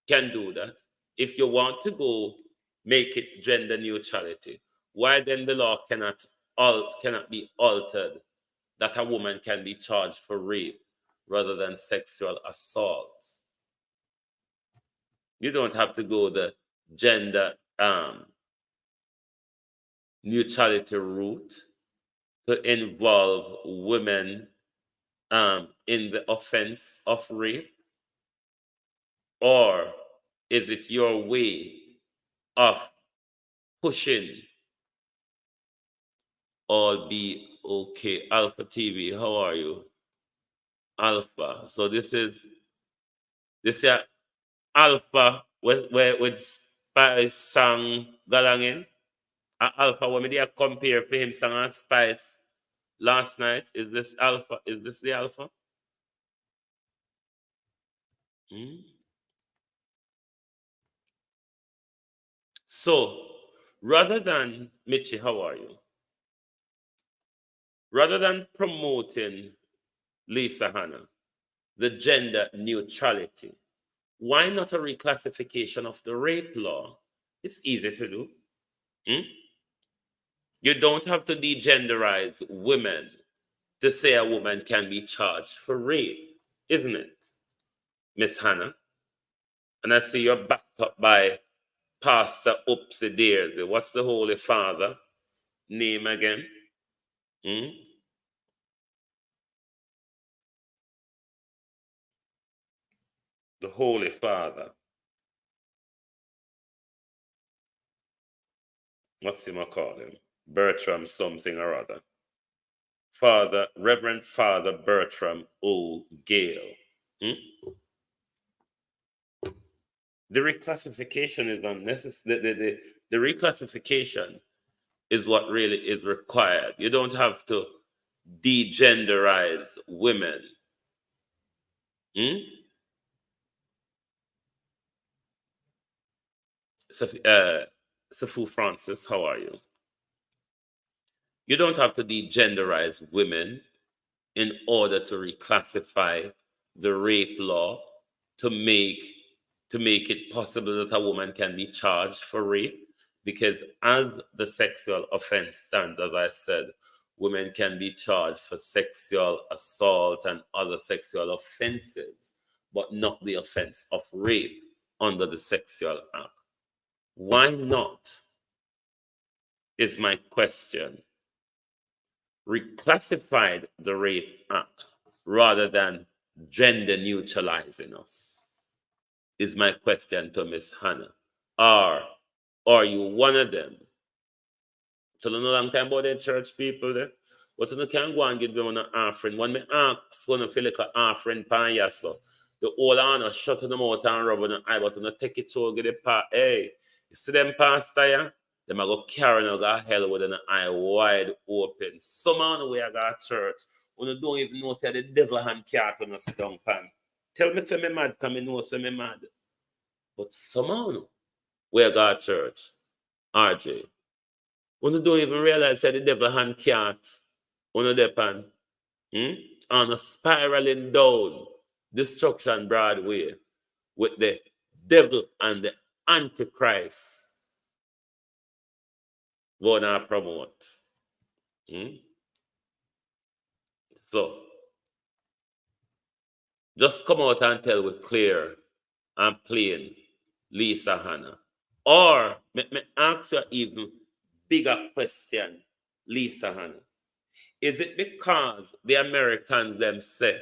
do that. If you want to go make it gender neutrality, why then the law cannot be altered that a woman can be charged for rape rather than sexual assault? You don't have to go the gender neutrality route to involve women in the offense of rape? Or is it your way of pushing all be okay? Alpha TV, how are you? Alpha. So this is Alpha with Spice song galangin. Alpha, when me compare for him song and Spice last night. Is this Alpha? Is this the Alpha? So rather than, Michi, how are you? Rather than promoting Lisa Hannah, the gender neutrality, why not a reclassification of the rape law? It's easy to do. You don't have to degenderize women to say a woman can be charged for rape, isn't it, Miss Hannah? And I see you're backed up by Pastor Oopsie Daisy. What's the Holy Father name again? The Holy Father. What's him I call him? Bertram something or other. Father, Reverend Father Bertram O. Gale. The reclassification is unnecessary. The reclassification is what really is required. You don't have to degenderize women. Safu Francis, how are you? You don't have to degenderize women in order to reclassify the rape law to make it possible that a woman can be charged for rape, because as the sexual offense stands, as I said, women can be charged for sexual assault and other sexual offenses, but not the offense of rape under the Sexual Act. Why not, is my question, reclassified the Rape Act rather than gender neutralizing us? Is my question to Miss Hannah. Or are you one of them? So no long time about the church people there. But you can't go and give them an offering. When me ask going to feel like an offering pan ya so. The whole honor shut them out and rub on the eye, but you take it to get the part. Hey, you see them pastor ya? Them a go carry no go hell with an eye wide open. Some on the way I got church. When you don't even know say the devil hand cat on a sit down pan. Tell me say me mad, come me know say me mad. But somehow, where God church, RJ, when you don't even realize that the devil hand can't on the depan, on a spiraling down destruction Broadway with the devil and the Antichrist gonna promote. So, just come out and tell with clear and plain Lisa Hannah. Or me ask you even bigger question, Lisa Hannah. Is it because the Americans them say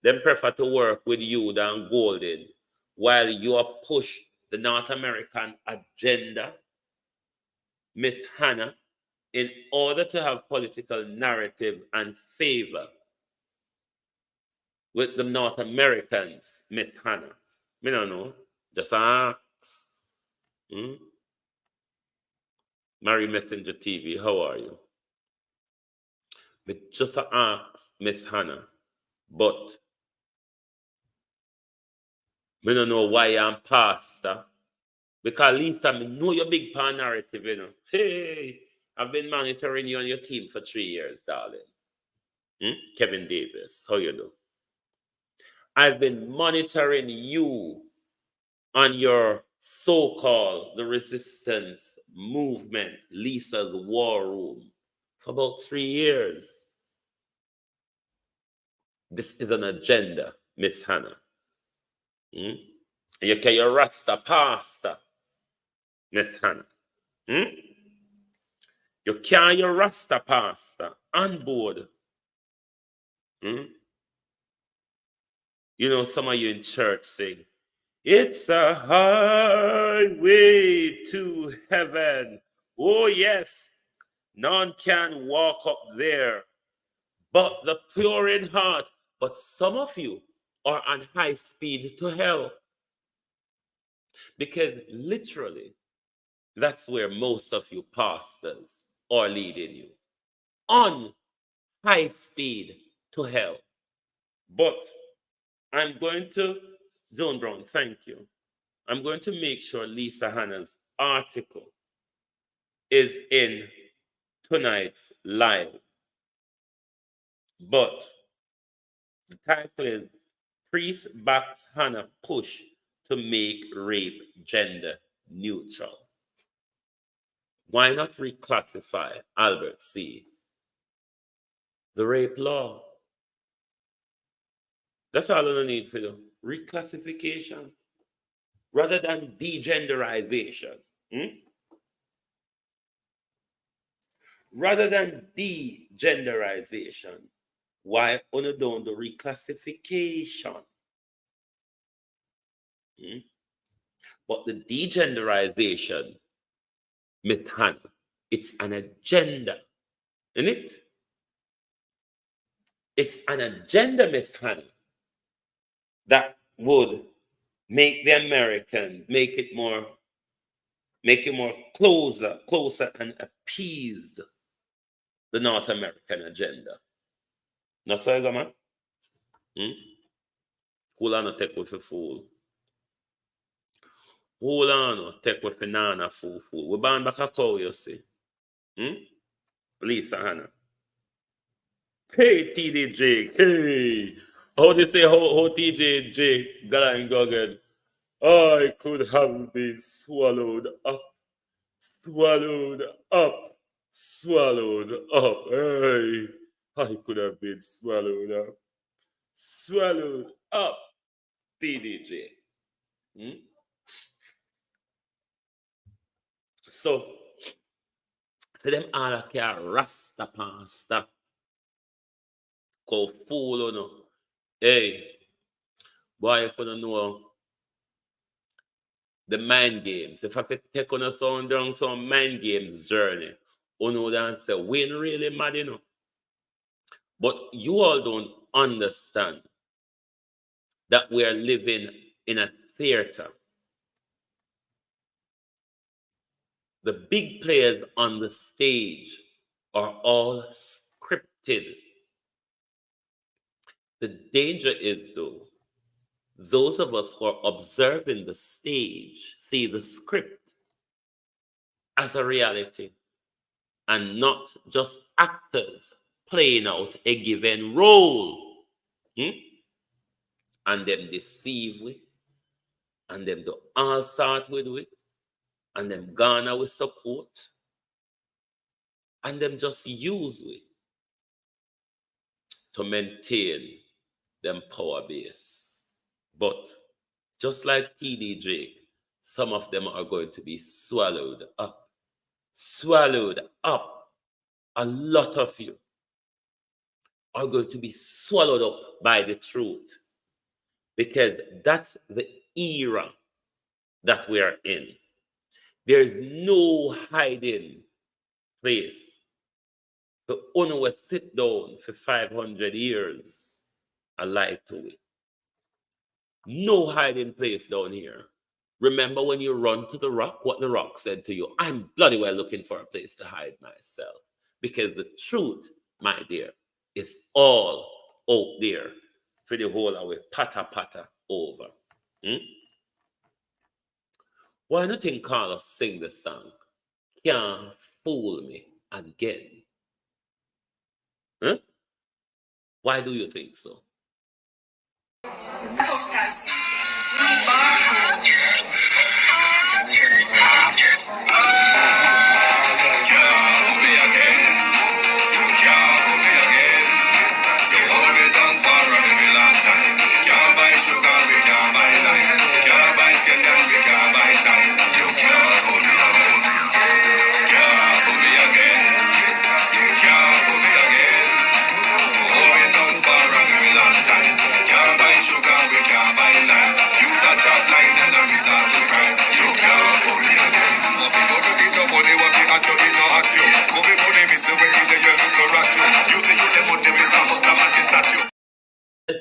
them prefer to work with you than Golden while you push the North American agenda, Miss Hannah, in order to have political narrative and favor with the North Americans, Miss Hannah? Me don't know. Just ask. Mary Messenger TV, how are you? Me just ask Miss Hannah, but me don't know why I'm pastor. Because at least I know your big pan narrative, you know. Hey, I've been monitoring you on your team for 3 years, darling. Kevin Davis, how you do? I've been monitoring you on your so-called the resistance movement, Lisa's War Room, for about 3 years. This is an agenda, Miss Hannah. You can your Rasta pastor, Miss Hannah. You carry your Rasta pastor on board. You know, some of you in church sing, it's a highway to heaven. Oh, yes. None can walk up there but the pure in heart. But some of you are on high speed to hell. Because literally, that's where most of you pastors are leading you. On high speed to hell. But I'm going to, Joan Brown, thank you. I'm going to make sure Lisa Hannah's article is in tonight's live, but the title is Priest Backs Hannah Push to Make Rape Gender Neutral. Why not reclassify, Albert C., the rape law? That's all I need for you. Reclassification rather than degenderization. Rather than degenderization, why only don't do reclassification? But the degenderization, Miss Hannah, it's an agenda, isn't it? It's an agenda, Miss Hannah, that would make the American, make you more closer and appease the North American agenda. No, sir, man. Hold on, take with a fool. Hold on, take with a nana fool. We're bound back a cow, you see. Lisa Hannah. Hey, TD Jake. Hey. How do you say how TJ Jake got and go again? I could have been swallowed up. Swallowed up. Swallowed up. Hey. I could have been swallowed up. Swallowed up. TDJ. So them all a care rasta pasta. Go fool or no. Hey, boy, if you don't know the mind games, if I could take on us on down some mind games journey, you know that say we ain't really mad, you know. But you all don't understand that we are living in a theater. The big players on the stage are all scripted. The danger is, though, those of us who are observing the stage see the script as a reality and not just actors playing out a given role. And them deceive we, and them do all sort with we, and them garner with support, and them just use we to maintain them power base. But just like TD Drake, some of them are going to be swallowed up. Swallowed up. A lot of you are going to be swallowed up by the truth, because that's the era that we are in. There is no hiding place. The owner will sit down for 500 years and lie to it. No hiding place down here. Remember when you run to the rock, what the rock said to you? I'm bloody well looking for a place to hide myself. Because the truth, my dear, is all out there for the whole away, pata over. Why not think Carlos sing the song? Can't fool me again. Why do you think so?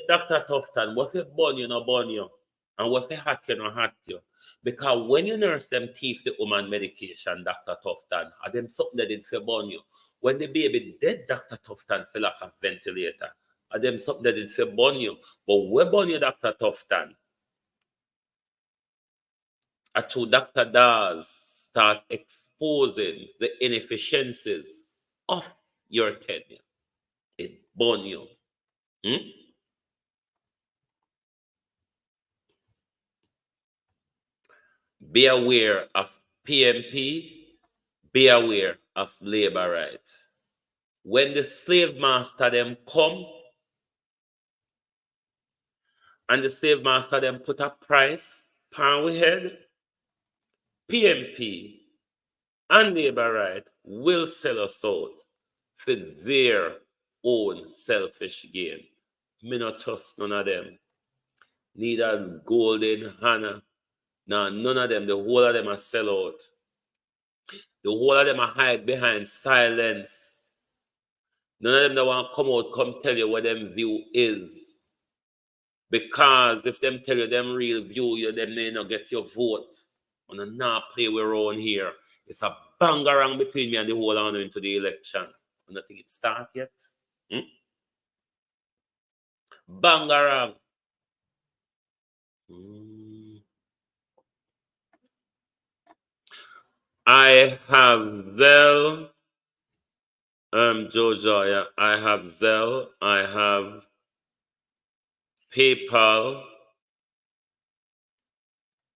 Dr. Tufton, what if burn you, no burn you? And what if hot you, no hot you? Because when you nurse them teeth the woman medication, Dr. Tufton, are them something that did for burn you? When the baby dead, Dr. Tufton feel like a ventilator. Are them something that did for burn you? But where burn you, Dr. Tufton? A true Dr. Dawes start exposing the inefficiencies of your tenure. It burn you. Be aware of PMP. Be aware of labor rights. When the slave master them come and the slave master them put a price pan we head, PMP and labor right will sell us out for their own selfish gain. Me not trust none of them. Neither Golden, Hannah, nah, none of them. The whole of them are sell out. The whole of them are hide behind silence. None of them that want to come out, come tell you what them view is. Because if them tell you them real view, you them may not get your vote. And not play with around here. It's a bangarang between me and the whole on into the election. And I think it start yet. Bangarang. I have Zelle. Jojo, yeah. I have Zelle. I have PayPal.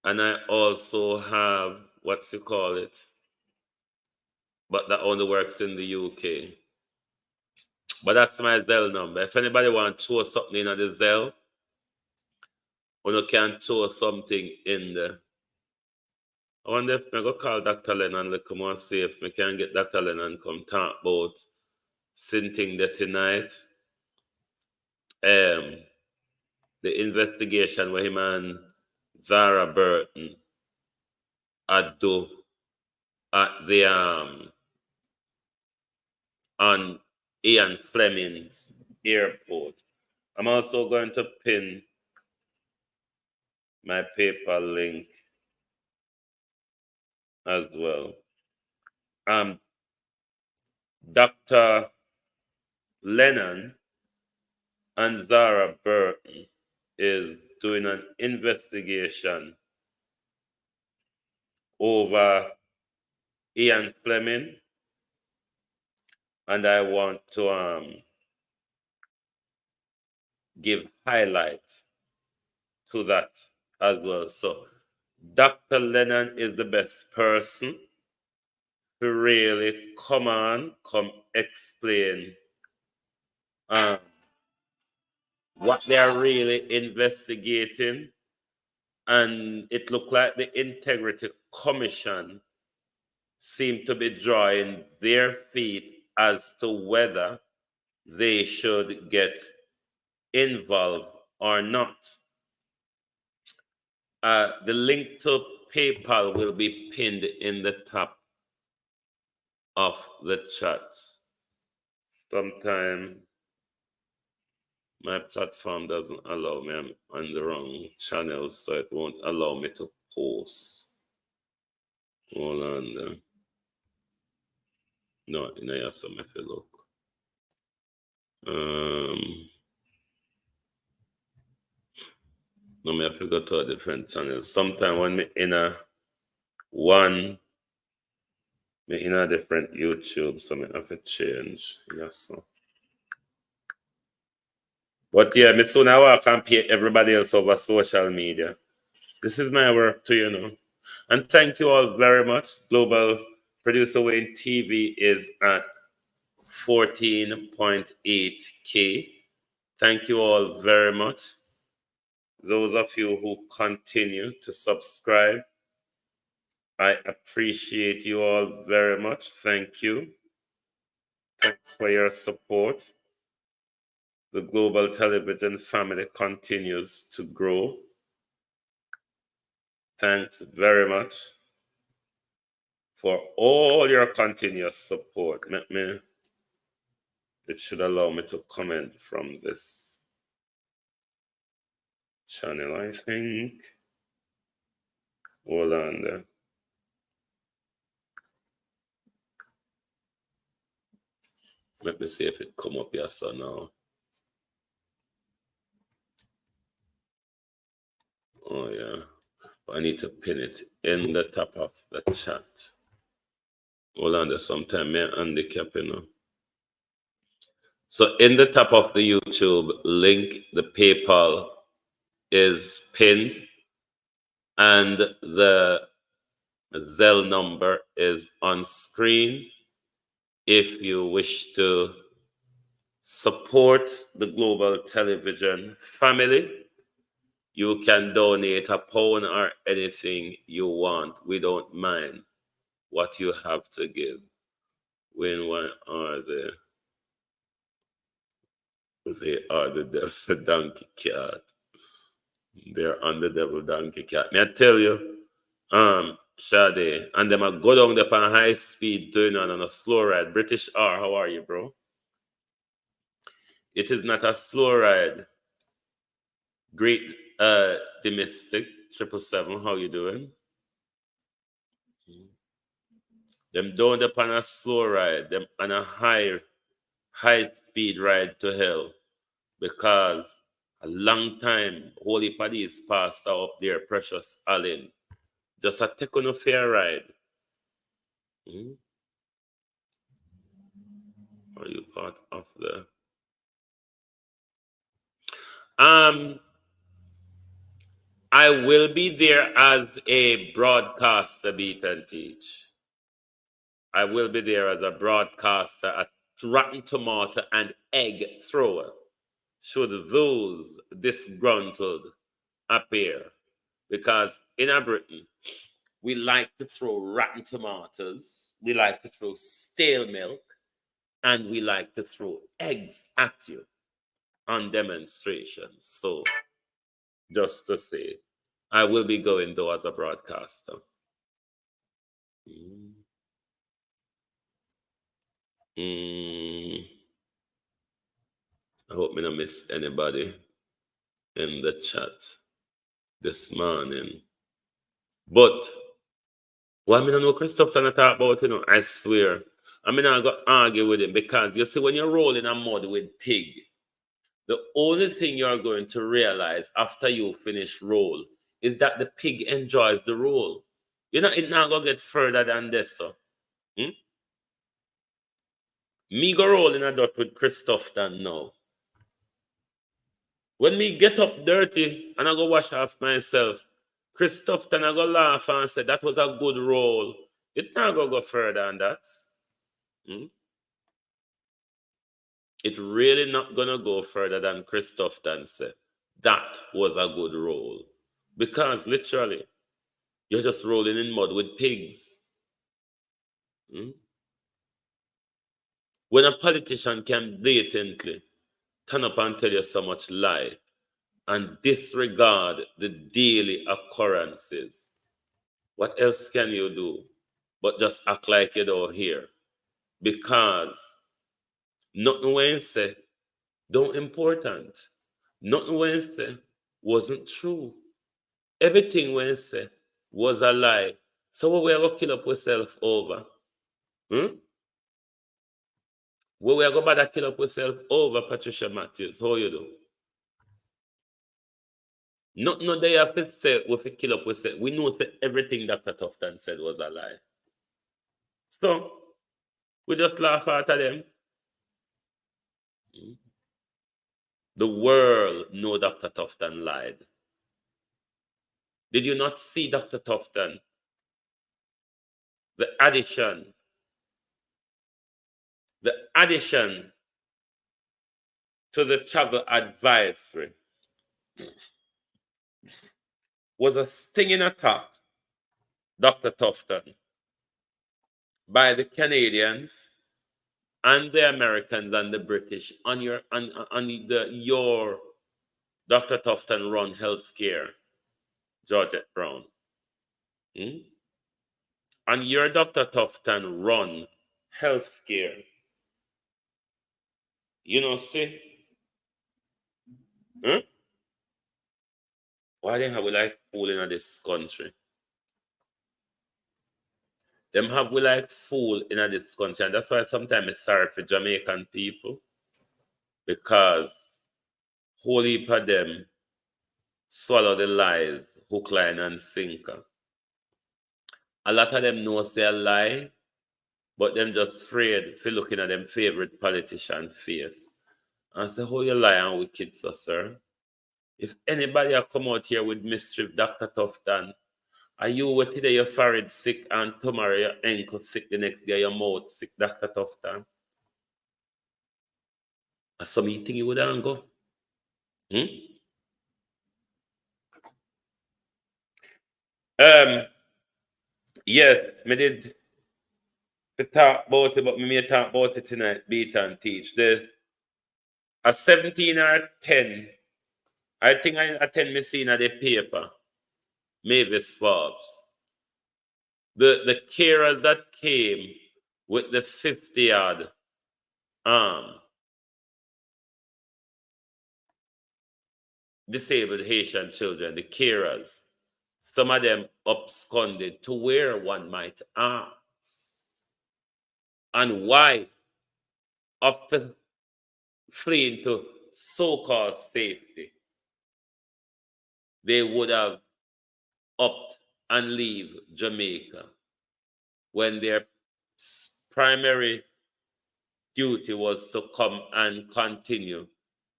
And I also have, what's you call it? But that only works in the UK. But that's my Zelle number. If anybody wants to throw something in the Zelle, or you can throw something in there. I wonder if I go call Dr. Lennon and come and see if I can get Dr. Lennon come talk about something there tonight. The investigation where him and Zara Burton do at the on Ian Fleming's airport. I'm also going to pin my PayPal link as well. Dr. Lennon and Zara Burton is doing an investigation over Ian Fleming, and I want to give highlight to that as well. So Dr. Lennon is the best person to really come explain what they are really investigating. And it looked like the Integrity Commission seemed to be drawing their feet as to whether they should get involved or not. The link to PayPal will be pinned in the top of the chat. Sometimes my platform doesn't allow me. I'm on the wrong channel, so it won't allow me to post. Hold on there. No, I have some if you look. No, I have to go to a different channel. Sometimes when me in a different YouTube, so I have to change. Yes, so. But yeah, me soon I will compete everybody else over social media. This is my work too, you know. And thank you all very much. Global Producer Wayne TV is at 14.8K. Thank you all very much. Those of you who continue to subscribe, I appreciate you all very much. Thank you. Thanks for your support. The Global Television family continues to grow. Thanks very much for all your continuous support. It should allow me to comment from this channel, I think. Hold on there. Let me see if it come up here so now. Oh yeah. I need to pin it in the top of the chat. Hold on, there's sometime may handicap, you know. So in the top of the YouTube link, the PayPal is pinned and the Zelle number is on screen. If you wish to support the Global Television family, you can donate £1 or anything you want. We don't mind what you have to give. When one are they are the devil donkey cat. They're on the devil donkey cat. May I tell you, Shade, and them a go down there on high speed doing on a slow ride. British R, how are you, bro? It is not a slow ride. Great domestic 777, how you doing? Them down there on a slow ride, them on a high speed ride to hell, because a long time Holy Paddy's passed up there, Precious Allen. Just a take on a fair ride. Are you part of the I will be there as a broadcaster, Beat and Teach. I will be there as a broadcaster, a rotten tomato and egg thrower, should those disgruntled appear. Because in Britain, we like to throw rotten tomatoes, we like to throw stale milk, and we like to throw eggs at you on demonstrations. So, just to say, I will be going though as a broadcaster. I hope I don't miss anybody in the chat this morning. But what I don't know Christopher talk about, you know, I swear, I'm not going to argue with him, because you see, when you're rolling a mud with pig, the only thing you're going to realize after you finish roll is that the pig enjoys the roll. You know, it's not going to get further than this, so. Me go roll in a dot with Christopher now. When me get up dirty and I go wash off myself, Christopher and I go laugh and say, that was a good roll. It not go further than that. It really not gonna go further than Christopher say, that was a good roll. Because literally, you're just rolling in mud with pigs. When a politician can blatantly turn up and tell you so much lie and disregard the daily occurrences, what else can you do but just act like you don't hear? Because nothing when say don't important. Nothing when say wasn't true. Everything when say was a lie. So what we are going to kill up ourselves over? What we are going to kill up ourselves over, Patricia Matthews? How you do? Nothing they have to say we kill up ourselves. We know that everything Dr. Tufton said was a lie. So we just laugh at them. The world know Dr. Tufton lied. Did you not see Dr. Tufton? The addition to the travel advisory was a stinging attack, Dr. Tufton, by the Canadians and the Americans and the British on your Dr. Tufton run healthcare, Georgette Brown. And your Dr. Tufton run healthcare. You know, see? Why they have we like fool in this country? Them have we like fool in this country, and that's why sometimes it's sorry for Jamaican people, because whole heap of them swallow the lies, hook, line, and sinker. A lot of them know say a lie, but them just afraid for looking at them favorite politician face. And say, how you lie and wicked, so, sir? If anybody have come out here with mischief, Dr. Tufton, are you what today your forehead sick and tomorrow your ankle sick, the next day your mouth sick, Dr. Tufton? Or some meeting you would have go? Yes, me did talk about it, but me may talk about it tonight, beat and teach. A 17 or 10, I think I attend me seen at the paper, Mavis Forbes. The carers that came with the 50-yard disabled Haitian children, the carers, some of them absconded to where, one might ask. And why? After fleeing to so-called safety, they would have upped and leave Jamaica when their primary duty was to come and continue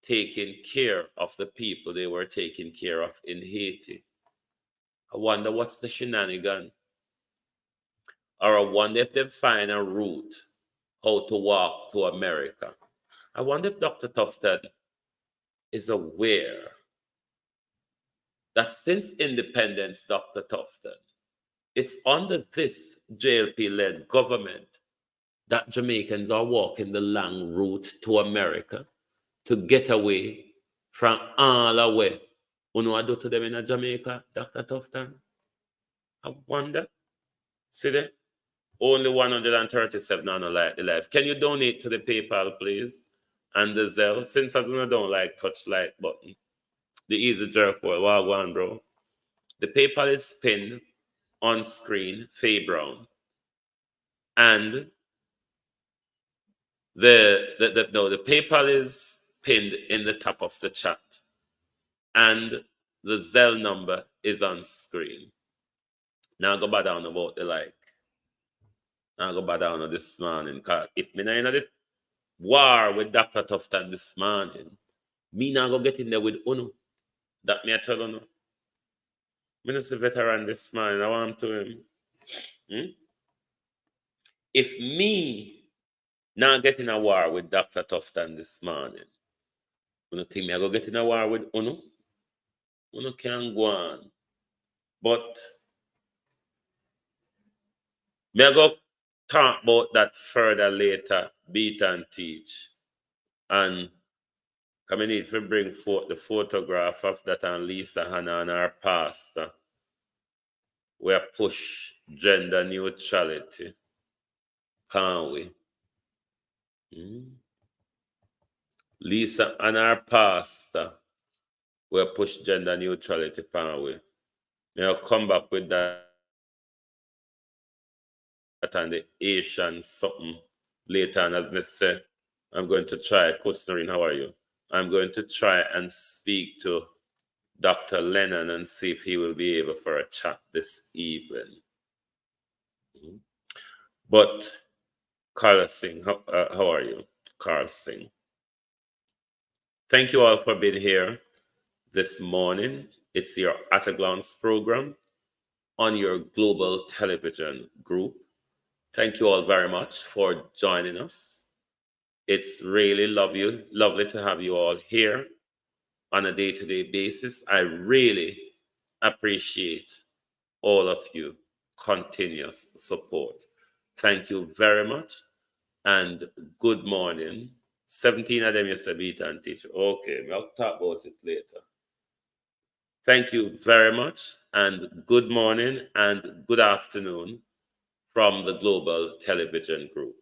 taking care of the people they were taking care of in Haiti. I wonder what's the shenanigan? Or I wonder if they find a route how to walk to America. I wonder if Dr. Tufton is aware that since independence, Dr. Tufton, it's under this JLP-led government that Jamaicans are walking the long route to America to get away from all the way. You know what I do to them in Jamaica, Dr. Tufton? I wonder. See there? Only 137 on the life. Can you donate to the PayPal, please? And the Zelle? Since I don't like touch like button. The easy jerk boy. Well, one, bro. The PayPal is pinned on screen, Faye Brown. And the PayPal is pinned in the top of the chat. And the Zelle number is on screen. Now go back down about the like. Now go back down on this morning. Cause if me not in the war with Dr. Tufton this morning, me now go get in there with Uno. That me I tell you. Minister veteran this morning, I want to him. If me now get in a war with Dr. Tufton this morning, you don't think me I go get in a war with Uno? Uno can go on. But me I go talk about that further later, beat and teach. And I need to bring forth the photograph of that and Lisa Hannah and our pastor. We push gender neutrality. Can't we? Lisa and our pastor will push gender neutrality, can't we? I'll come back with that and the Asian something later. And as I say, I'm going to try. Coach Noreen, how are you? I'm going to try and speak to Dr. Lennon and see if he will be able for a chat this evening. But Carl Singh, how are you? Carl Singh. Thank you all for being here this morning. It's your At a Glance program on your global television group. Thank you all very much for joining us. It's really lovely to have you all here on a day-to-day basis. I really appreciate all of you continuous support. Thank you very much and good morning. 17 of them you say beat and teach. Okay, I'll talk about it later. Thank you very much and good morning and good afternoon from the Global Television Group.